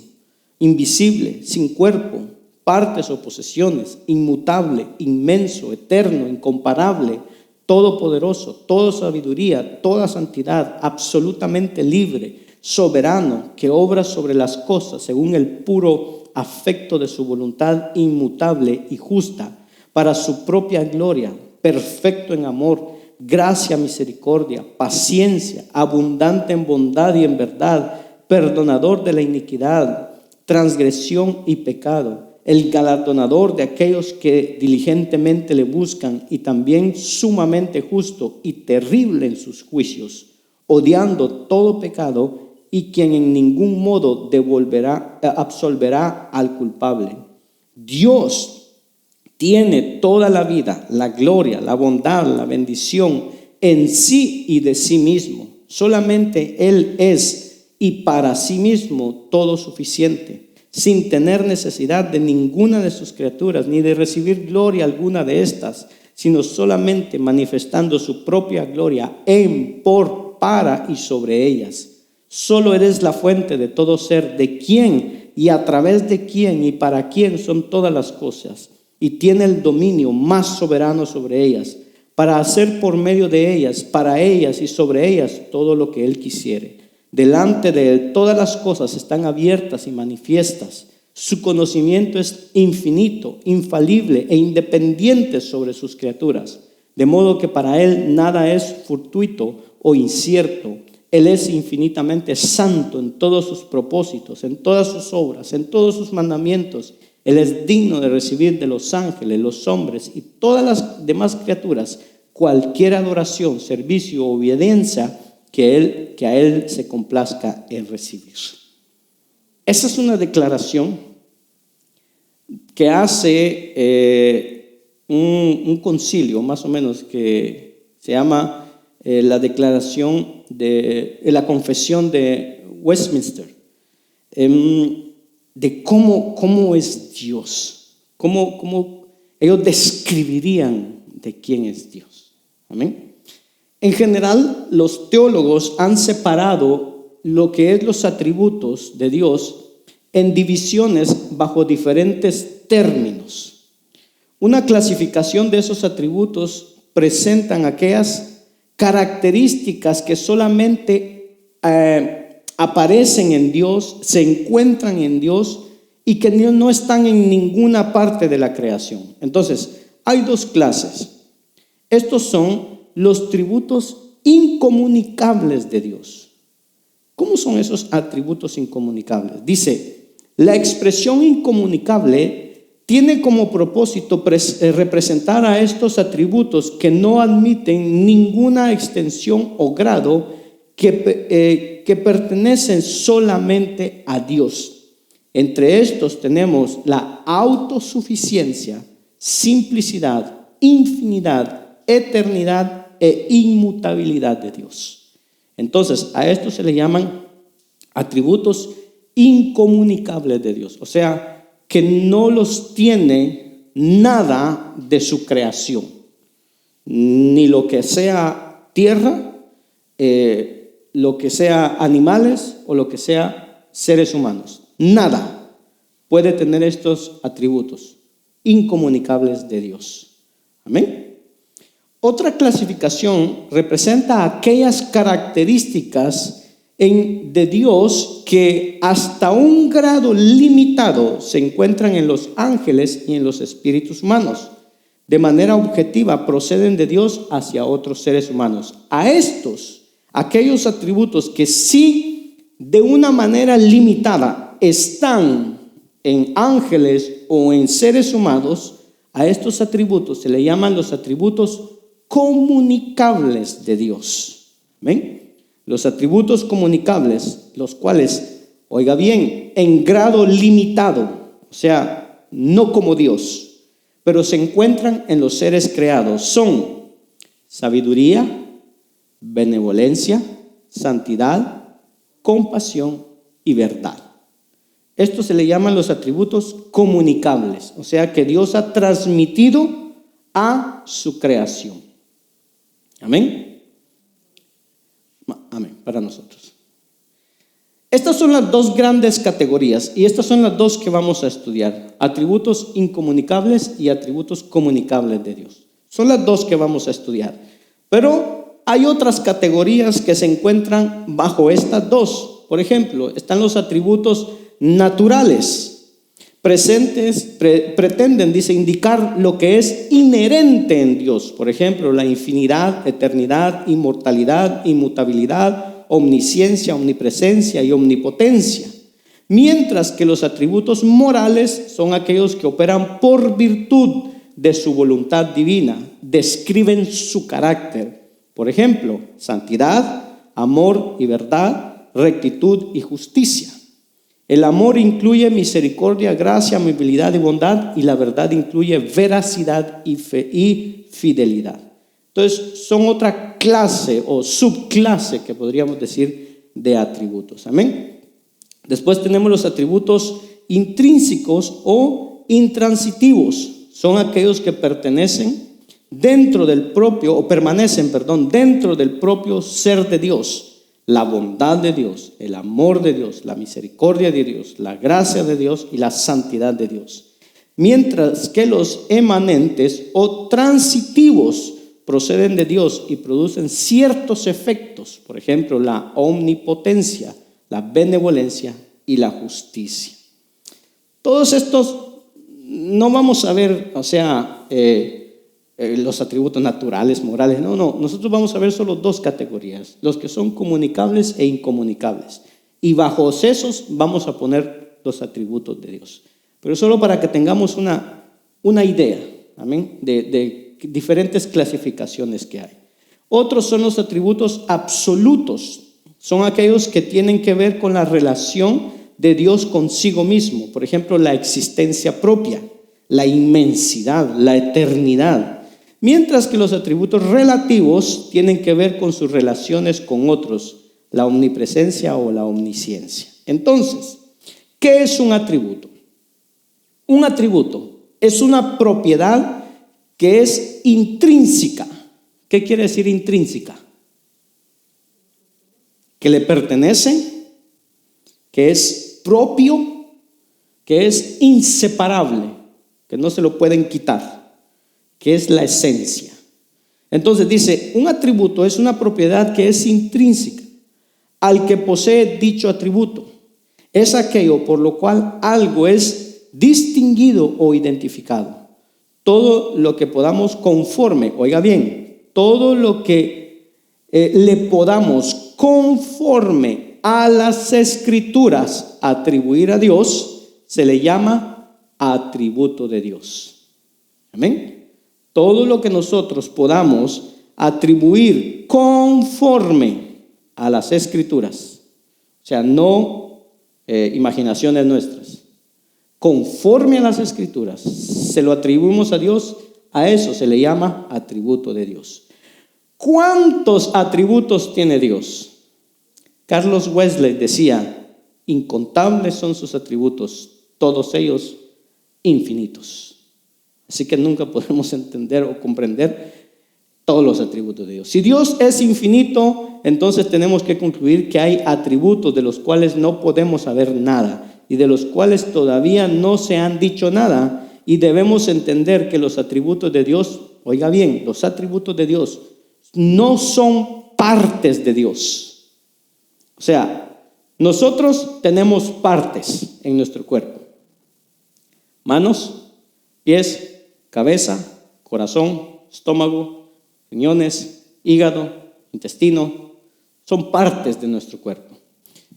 invisible, sin cuerpo, partes o posesiones, inmutable, inmenso, eterno, incomparable, todopoderoso, toda sabiduría, toda santidad, absolutamente libre, soberano, que obra sobre las cosas según el puro afecto de su voluntad inmutable y justa, para su propia gloria, perfecto en amor, gracia, misericordia, paciencia, abundante en bondad y en verdad, perdonador de la iniquidad, transgresión y pecado, el galardonador de aquellos que diligentemente le buscan, y también sumamente justo y terrible en sus juicios, odiando todo pecado, y quien en ningún modo absolverá al culpable. Dios tiene toda la vida, la gloria, la bondad, la bendición en sí y de sí mismo. Solamente Él es y para sí mismo todo suficiente, sin tener necesidad de ninguna de sus criaturas, ni de recibir gloria alguna de estas, sino solamente manifestando su propia gloria en, por, para y sobre ellas. Solo eres la fuente de todo ser, de quien y a través de quien y para quien son todas las cosas, y tiene el dominio más soberano sobre ellas, para hacer por medio de ellas, para ellas y sobre ellas todo lo que Él quisiere. Delante de Él todas las cosas están abiertas y manifiestas. Su conocimiento es infinito, infalible e independiente sobre sus criaturas, de modo que para Él nada es fortuito o incierto. Él es infinitamente santo en todos sus propósitos, en todas sus obras, en todos sus mandamientos. Él es digno de recibir de los ángeles, los hombres y todas las demás criaturas cualquier adoración, servicio o obediencia que a Él se complazca en recibir. Esa es una declaración que hace un concilio, más o menos, que se llama la declaración de la Confesión de Westminster. De cómo es Dios, cómo ellos describirían de quién es Dios. Amén. En general, los teólogos han separado lo que es los atributos de Dios en divisiones bajo diferentes términos. Una clasificación de esos atributos presentan aquellas características que solamente aparecen en Dios, se encuentran en Dios y que no están en ninguna parte de la creación. Entonces, hay dos clases. Estos son los atributos incomunicables de Dios. ¿Cómo son esos atributos incomunicables? Dice, la expresión incomunicable tiene como propósito representar a estos atributos que no admiten ninguna extensión o grado que pertenecen solamente a Dios. Entre estos tenemos la autosuficiencia, simplicidad, infinidad, eternidad e inmutabilidad de Dios. Entonces, a esto se le llaman atributos incomunicables de Dios, o sea, que no los tiene nada de su creación, ni lo que sea tierra, lo que sea animales o lo que sea seres humanos. Nada puede tener estos atributos incomunicables de Dios. Amén. Otra clasificación representa aquellas características de Dios que hasta un grado limitado se encuentran en los ángeles y en los espíritus humanos. De manera objetiva proceden de Dios hacia otros seres humanos. A estos, aquellos atributos que sí de una manera limitada están en ángeles o en seres humanos, a estos atributos se le llaman los atributos comunicables de Dios. ¿Ven? Los atributos comunicables, los cuales, oiga bien, en grado limitado, o sea, no como Dios, pero se encuentran en los seres creados, son sabiduría, benevolencia, santidad, compasión y verdad. Esto se le llaman los atributos comunicables, o sea, que Dios ha transmitido a su creación. Amén. Amén, para nosotros. Estas son las dos grandes categorías y estas son las dos que vamos a estudiar: atributos incomunicables y atributos comunicables de Dios. Son las dos que vamos a estudiar. Pero hay otras categorías que se encuentran bajo estas dos. Por ejemplo, están los atributos naturales. Pretenden, dice, indicar lo que es inherente en Dios. Por ejemplo, la infinidad, eternidad, inmortalidad, inmutabilidad, omnisciencia, omnipresencia y omnipotencia. Mientras que los atributos morales son aquellos que operan por virtud de su voluntad divina, describen su carácter. Por ejemplo, santidad, amor y verdad, rectitud y justicia. El amor incluye misericordia, gracia, amabilidad y bondad, y la verdad incluye veracidad y fidelidad. Entonces, son otra clase o subclase que podríamos decir de atributos. Amén. Después tenemos los atributos intrínsecos o intransitivos. Son aquellos que permanecen dentro del propio ser de Dios. La bondad de Dios, el amor de Dios, la misericordia de Dios, la gracia de Dios y la santidad de Dios. Mientras que los emanentes o transitivos proceden de Dios y producen ciertos efectos, por ejemplo, la omnipotencia, la benevolencia y la justicia. Todos estos no vamos a ver, los atributos naturales, morales. No, nosotros vamos a ver solo dos categorías: los que son comunicables e incomunicables. Y bajo esos vamos a poner los atributos de Dios. Pero solo para que tengamos una idea, amén, de diferentes clasificaciones que hay. Otros son los atributos absolutos. Son aquellos que tienen que ver con la relación de Dios consigo mismo. Por ejemplo, la existencia propia, la inmensidad, la eternidad. Mientras que los atributos relativos tienen que ver con sus relaciones con otros, la omnipresencia o la omnisciencia. Entonces, ¿qué es un atributo? Un atributo es una propiedad que es intrínseca. ¿Qué quiere decir intrínseca? Que le pertenece, que es propio que es inseparable, que no se lo pueden quitar, que es la esencia. Entonces dice, un atributo es una propiedad que es intrínseca al que posee dicho atributo. Es aquello por lo cual algo es distinguido o identificado. Todo lo que podamos conforme, oiga bien, todo lo que le podamos conforme a las Escrituras atribuir a Dios, se le llama atributo de Dios. Amén. Todo lo que nosotros podamos atribuir conforme a las Escrituras, o sea, no imaginaciones nuestras, conforme a las Escrituras, se lo atribuimos a Dios, a eso se le llama atributo de Dios. ¿Cuántos atributos tiene Dios? Carlos Wesley decía, incontables son sus atributos, todos ellos infinitos. Así que nunca podemos entender o comprender todos los atributos de Dios. Si Dios es infinito, entonces tenemos que concluir que hay atributos de los cuales no podemos saber nada y de los cuales todavía no se han dicho nada, y debemos entender que los atributos de Dios, oiga bien, los atributos de Dios no son partes de Dios. O sea, nosotros tenemos partes en nuestro cuerpo: manos, pies, cabeza, corazón, estómago, riñones, hígado, intestino. Son partes de nuestro cuerpo.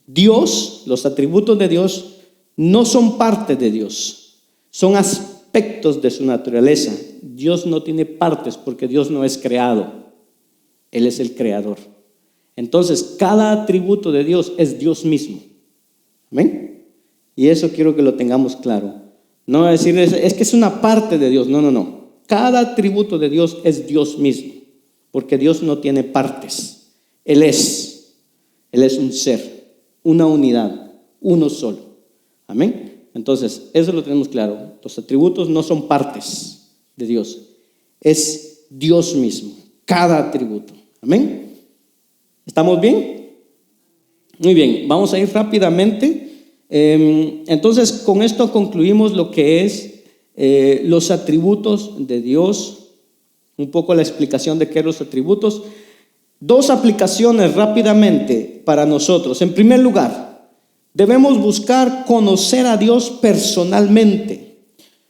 Dios, los atributos de Dios no son parte de Dios, son aspectos de su naturaleza. Dios no tiene partes porque Dios no es creado, Él es el creador. Entonces, cada atributo de Dios es Dios mismo. ¿Amén? Y eso quiero que lo tengamos claro. No va a decir, es que es una parte de Dios. No. Cada atributo de Dios es Dios mismo, porque Dios no tiene partes. Él es un ser, una unidad, uno solo. Amén. Entonces, eso lo tenemos claro. Los atributos no son partes de Dios, es Dios mismo, cada atributo. Amén. ¿Estamos bien? Muy bien, vamos a ir rápidamente. Entonces, con esto concluimos lo que es los atributos de Dios, un poco la explicación de qué son los atributos. Dos aplicaciones rápidamente para nosotros. En primer lugar, debemos buscar conocer a Dios personalmente.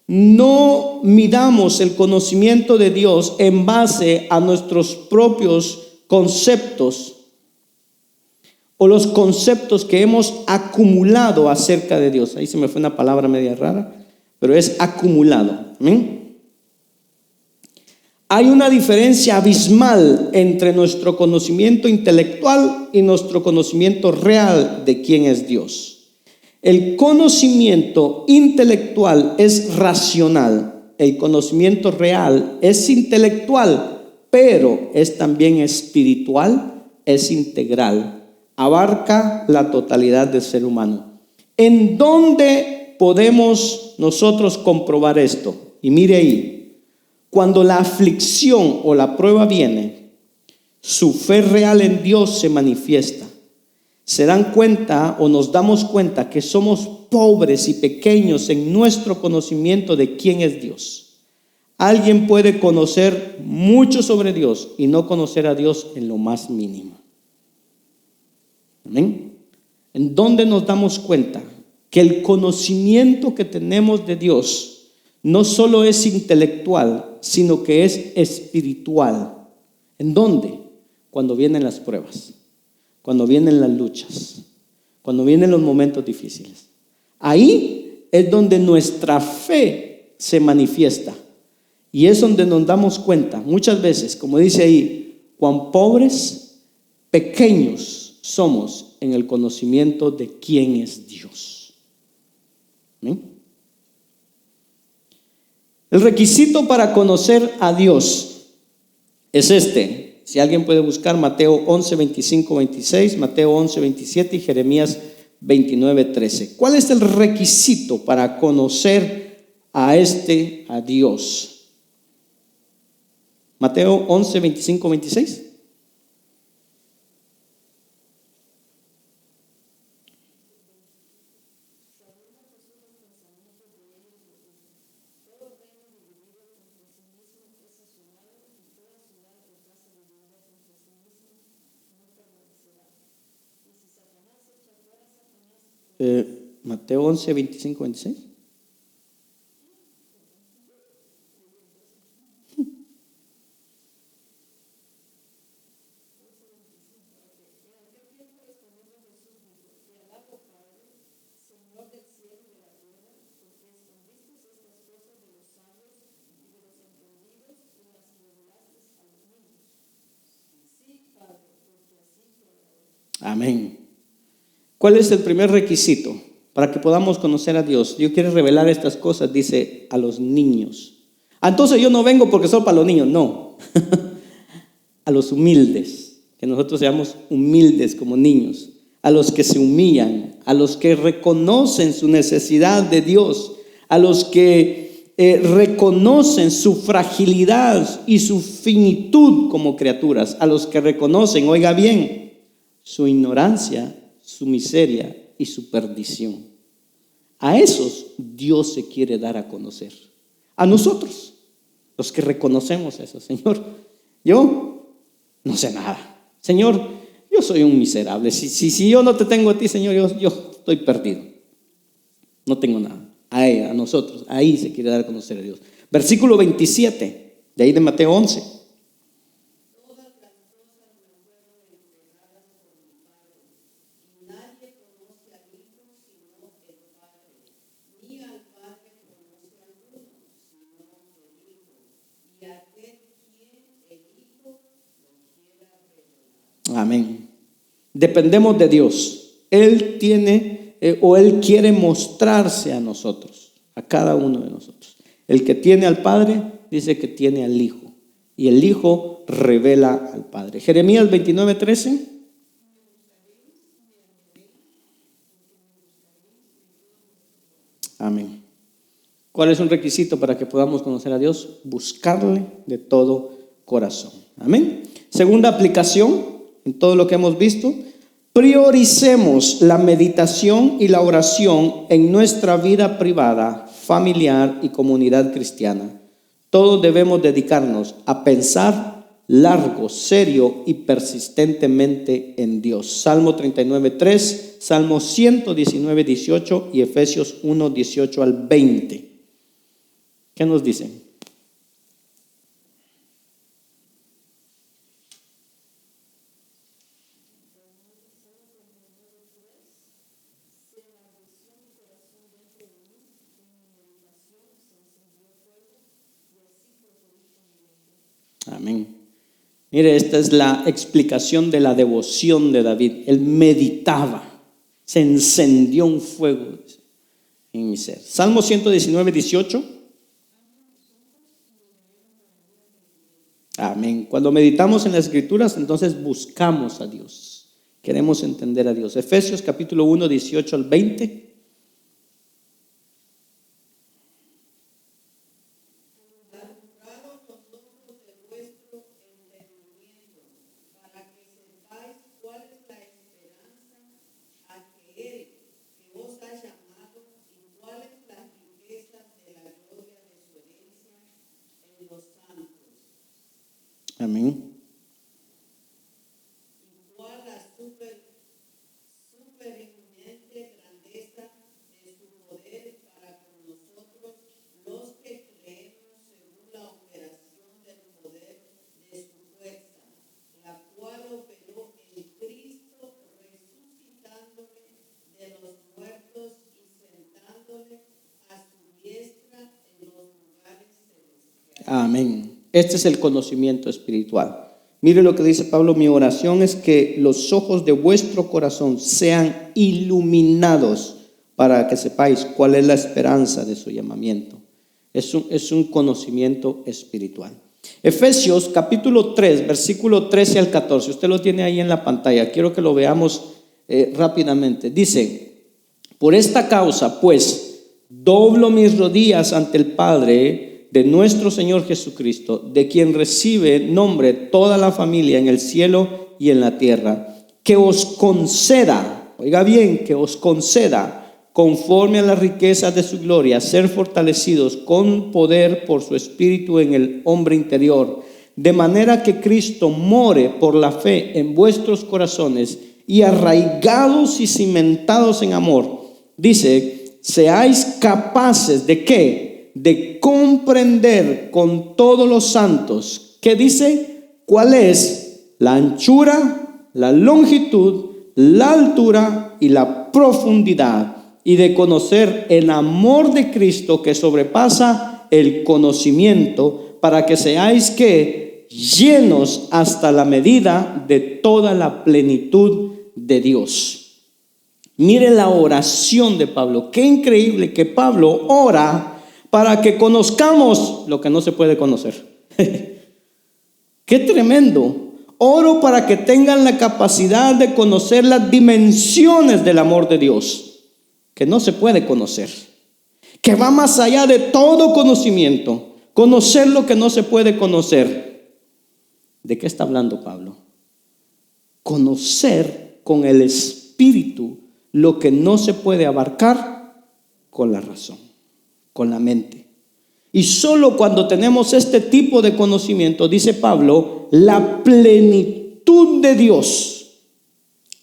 No midamos el conocimiento de Dios en base a nuestros propios conceptos o los conceptos que hemos acumulado acerca de Dios. Ahí se me fue una palabra media rara, pero es acumulado. ¿Amén? Hay una diferencia abismal entre nuestro conocimiento intelectual y nuestro conocimiento real de quién es Dios. El conocimiento intelectual es racional, el conocimiento real es intelectual, pero es también espiritual, es integral. Abarca la totalidad del ser humano. ¿En dónde podemos nosotros comprobar esto? Y mire ahí, cuando la aflicción o la prueba viene, su fe real en Dios se manifiesta. Se dan cuenta o nos damos cuenta que somos pobres y pequeños en nuestro conocimiento de quién es Dios. Alguien puede conocer mucho sobre Dios y no conocer a Dios en lo más mínimo. ¿Amén? En donde nos damos cuenta que el conocimiento que tenemos de Dios no solo es intelectual, sino que es espiritual. ¿En dónde? Cuando vienen las pruebas, cuando vienen las luchas, cuando vienen los momentos difíciles. Ahí es donde nuestra fe se manifiesta, y es donde nos damos cuenta muchas veces, como dice ahí, cuán pobres, pequeños somos en el conocimiento de quién es Dios. ¿Sí? El requisito para conocer a Dios es este. Si alguien puede buscar Mateo 11, 25, 26, Mateo 11, 27 y Jeremías 29, 13. ¿Cuál es el requisito para conocer a Dios? Mateo 11, 25, 26. Mateo 11, 25, 26. Amén. ¿Cuál es el primer requisito para que podamos conocer a Dios? Dios quiere revelar estas cosas, dice, a los niños. Entonces yo no vengo porque soy para los niños, no. A los humildes, que nosotros seamos humildes como niños, a los que se humillan, a los que reconocen su necesidad de Dios, a los que reconocen su fragilidad y su finitud como criaturas, a los que reconocen, oiga bien, su ignorancia, su miseria y su perdición. A esos Dios se quiere dar a conocer. A nosotros, los que reconocemos eso. Señor, yo no sé nada. Señor, yo soy un miserable. Si yo no te tengo a ti, Señor, yo estoy perdido. No tengo nada. A nosotros, ahí se quiere dar a conocer a Dios. Versículo 27, de ahí de Mateo 11. Amén. Dependemos de Dios. Él tiene Él quiere mostrarse a nosotros, a cada uno de nosotros. El que tiene al Padre dice que tiene al Hijo, y el Hijo revela al Padre. Jeremías 29:13. Amén. ¿Cuál es un requisito para que podamos conocer a Dios? Buscarle de todo corazón. Amén. Segunda aplicación en todo lo que hemos visto: prioricemos la meditación y la oración en nuestra vida privada, familiar y comunidad cristiana. Todos debemos dedicarnos a pensar largo, serio y persistentemente en Dios. Salmo 39:3, Salmo 119:18 y Efesios 1:18 al 20. ¿Qué nos dicen? Amén. Mire, esta es la explicación de la devoción de David. Él meditaba, se encendió un fuego en mi ser. Salmo 119:18. Amén. Cuando meditamos en las Escrituras, entonces buscamos a Dios. Queremos entender a Dios. Efesios capítulo 1, 18 al 20. Amén. Igual la supereminente grandeza de su poder para con nosotros, los que creemos según la operación del poder de su fuerza, la cual operó en Cristo, resucitándole de los muertos y sentándole a su diestra en los lugares celestiales. Amén. Este es el conocimiento espiritual. Mire lo que dice Pablo: mi oración es que los ojos de vuestro corazón sean iluminados para que sepáis cuál es la esperanza de su llamamiento. Es un conocimiento espiritual. Efesios capítulo 3, versículo 13 al 14. Usted lo tiene ahí en la pantalla. Quiero que lo veamos rápidamente. Dice: por esta causa, pues, doblo mis rodillas ante el Padre de nuestro Señor Jesucristo, de quien recibe nombre toda la familia en el cielo y en la tierra, que os conceda, oiga bien, que os conceda, conforme a las riquezas de su gloria, ser fortalecidos con poder por su Espíritu en el hombre interior, de manera que Cristo more por la fe en vuestros corazones, y arraigados y cimentados en amor, dice, seáis capaces ¿de qué? De comprender con todos los santos. ¿Qué dice? ¿Cuál es la anchura, la longitud, la altura y la profundidad? Y de conocer el amor de Cristo que sobrepasa el conocimiento, para que seáis ¿qué? Llenos hasta la medida de toda la plenitud de Dios. Mire la oración de Pablo. Qué increíble que Pablo ora para que conozcamos lo que no se puede conocer. Qué tremendo. Oro para que tengan la capacidad de conocer las dimensiones del amor de Dios, que no se puede conocer, que va más allá de todo conocimiento. Conocer lo que no se puede conocer. ¿De qué está hablando Pablo? Conocer con el Espíritu lo que no se puede abarcar con la razón, con la mente. Y solo cuando tenemos este tipo de conocimiento, dice Pablo, la plenitud de Dios.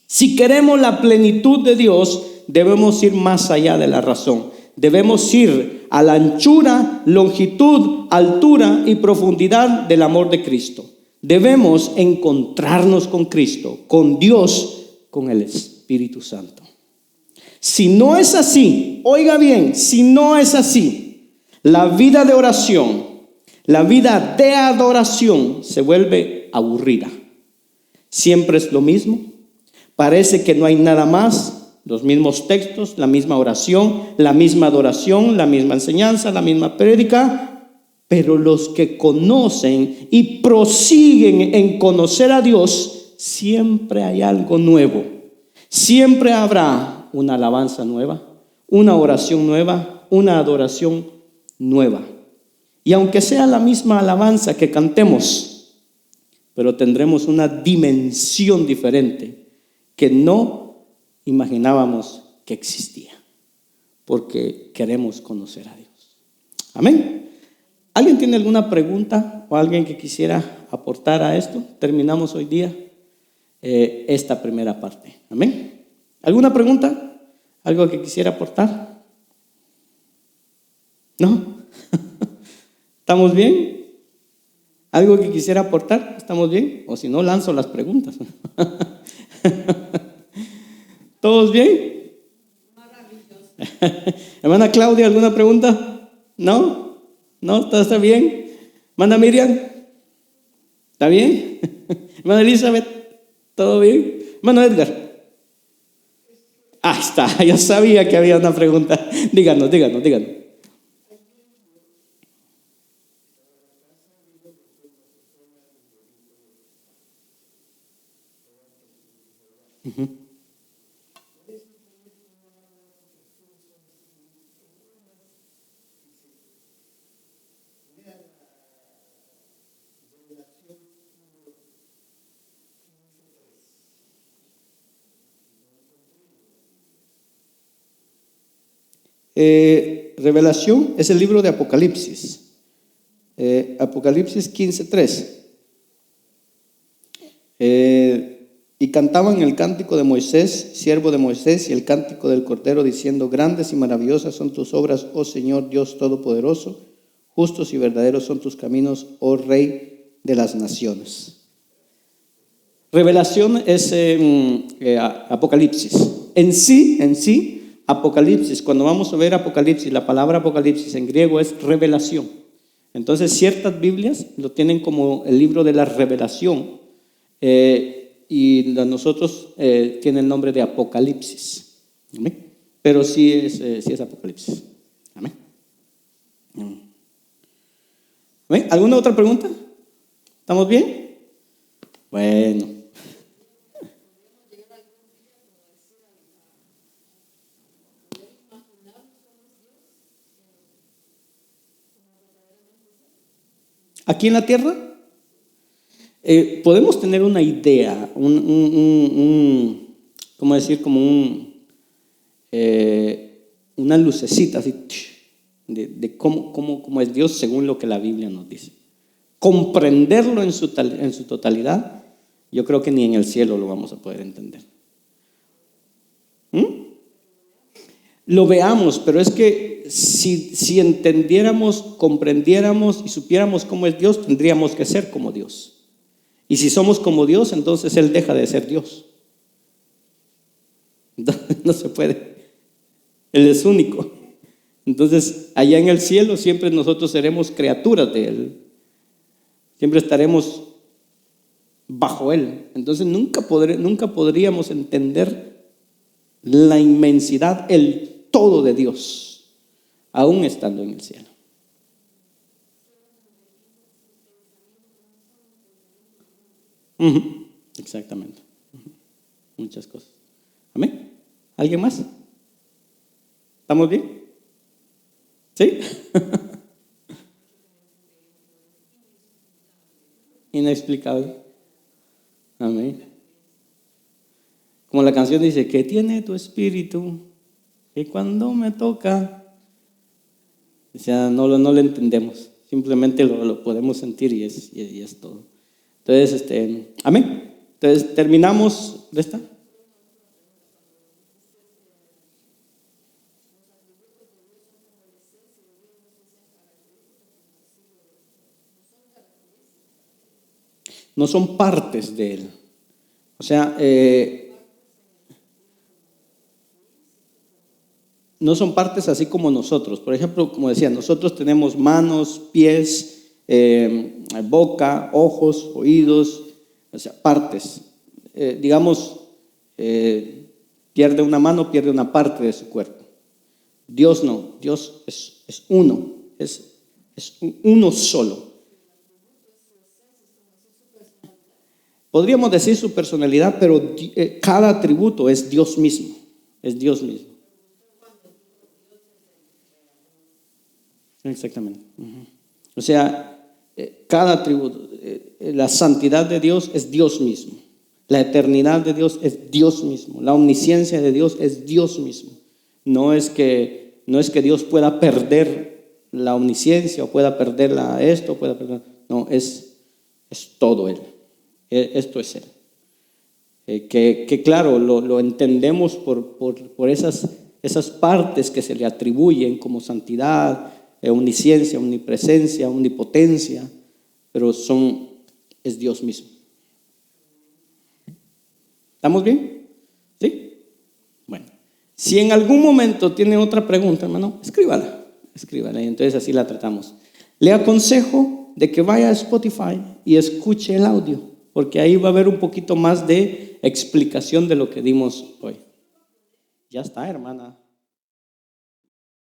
Si queremos la plenitud de Dios, debemos ir más allá de la razón. Debemos ir a la anchura, longitud, altura y profundidad del amor de Cristo. Debemos encontrarnos con Cristo, con Dios, con el Espíritu Santo. Si no es así, oiga bien, si no es así, la vida de oración, la vida de adoración se vuelve aburrida. Siempre es lo mismo. Parece que no hay nada más. Los mismos textos, la misma oración, la misma adoración, la misma enseñanza, la misma prédica. Pero los que conocen y prosiguen en conocer a Dios, siempre hay algo nuevo. Siempre habrá una alabanza nueva, una oración nueva, una adoración nueva. Y aunque sea la misma alabanza que cantemos, pero tendremos una dimensión diferente que no imaginábamos que existía, porque queremos conocer a Dios. Amén. ¿Alguien tiene alguna pregunta o alguien que quisiera aportar a esto? Terminamos hoy día esta primera parte. Amén. ¿Alguna pregunta? ¿Algo que quisiera aportar? ¿No? ¿Estamos bien? ¿Algo que quisiera aportar? ¿Estamos bien? O si no, lanzo las preguntas. ¿Todos bien? Maravilloso. Hermana Claudia, ¿alguna pregunta? ¿No? ¿No? ¿Todo está bien? Hermana Miriam, ¿está bien? Hermana Elizabeth, ¿todo bien? Hermano Edgar. Ahí está, yo sabía que había una pregunta. Díganos. Uh-huh. Revelación es el libro de Apocalipsis. Apocalipsis 15:3. Y cantaban el cántico de Moisés, siervo de Moisés, y el cántico del Cordero, diciendo: grandes y maravillosas son tus obras, oh Señor Dios Todopoderoso. Justos y verdaderos son tus caminos, oh Rey de las naciones. Revelación es Apocalipsis. En sí, Apocalipsis, cuando vamos a ver Apocalipsis, la palabra Apocalipsis en griego es revelación. Entonces ciertas Biblias lo tienen como el libro de la revelación, y nosotros tiene el nombre de Apocalipsis. ¿Amén? Pero sí es Apocalipsis. Amén. ¿Amén? ¿Alguna otra pregunta? ¿Estamos bien? Bueno. Aquí en la tierra podemos tener una idea, ¿cómo decir? Como una lucecita así, de cómo es Dios según lo que la Biblia nos dice. Comprenderlo en su totalidad, yo creo que ni en el cielo lo vamos a poder entender. lo veamos, pero es que si entendiéramos, comprendiéramos y supiéramos cómo es Dios, tendríamos que ser como Dios. Y si somos como Dios, entonces Él deja de ser Dios. No se puede. Él es único. Entonces, allá en el cielo siempre nosotros seremos criaturas de Él. Siempre estaremos bajo Él. Entonces, nunca podríamos entender la inmensidad, el todo de Dios, aún estando en el cielo. Exactamente. Muchas cosas. Amén. ¿Alguien más? ¿Estamos bien? ¿Sí? Inexplicable. Amén. Como la canción dice, ¿qué tiene tu espíritu? Que cuando me toca, o sea, no lo entendemos. Simplemente lo podemos sentir y es todo. Entonces, amén. Entonces, terminamos de esta. No son partes de Él. O sea, no son partes así como nosotros. Por ejemplo, como decía, nosotros tenemos manos, pies, boca, ojos, oídos, o sea, partes. Digamos, pierde una mano, pierde una parte de su cuerpo. Dios no, Dios es uno, es uno solo. Podríamos decir su personalidad, pero cada atributo es Dios mismo. Es Dios mismo. Exactamente. O sea, cada atributo, la santidad de Dios es Dios mismo. La eternidad de Dios es Dios mismo. La omnisciencia de Dios es Dios mismo. No es que Dios pueda perder la omnisciencia o pueda perder esto, pueda perder. No, es todo Él. Esto es Él. Que claro, lo entendemos por esas partes que se le atribuyen como santidad, omnisciencia, omnipresencia, omnipotencia, pero es Dios mismo. ¿Estamos bien? ¿Sí? Bueno, si en algún momento tiene otra pregunta, hermano, escríbala y entonces así la tratamos. Le aconsejo de que vaya a Spotify y escuche el audio, porque ahí va a haber un poquito más de explicación de lo que dimos hoy. Ya está, hermana.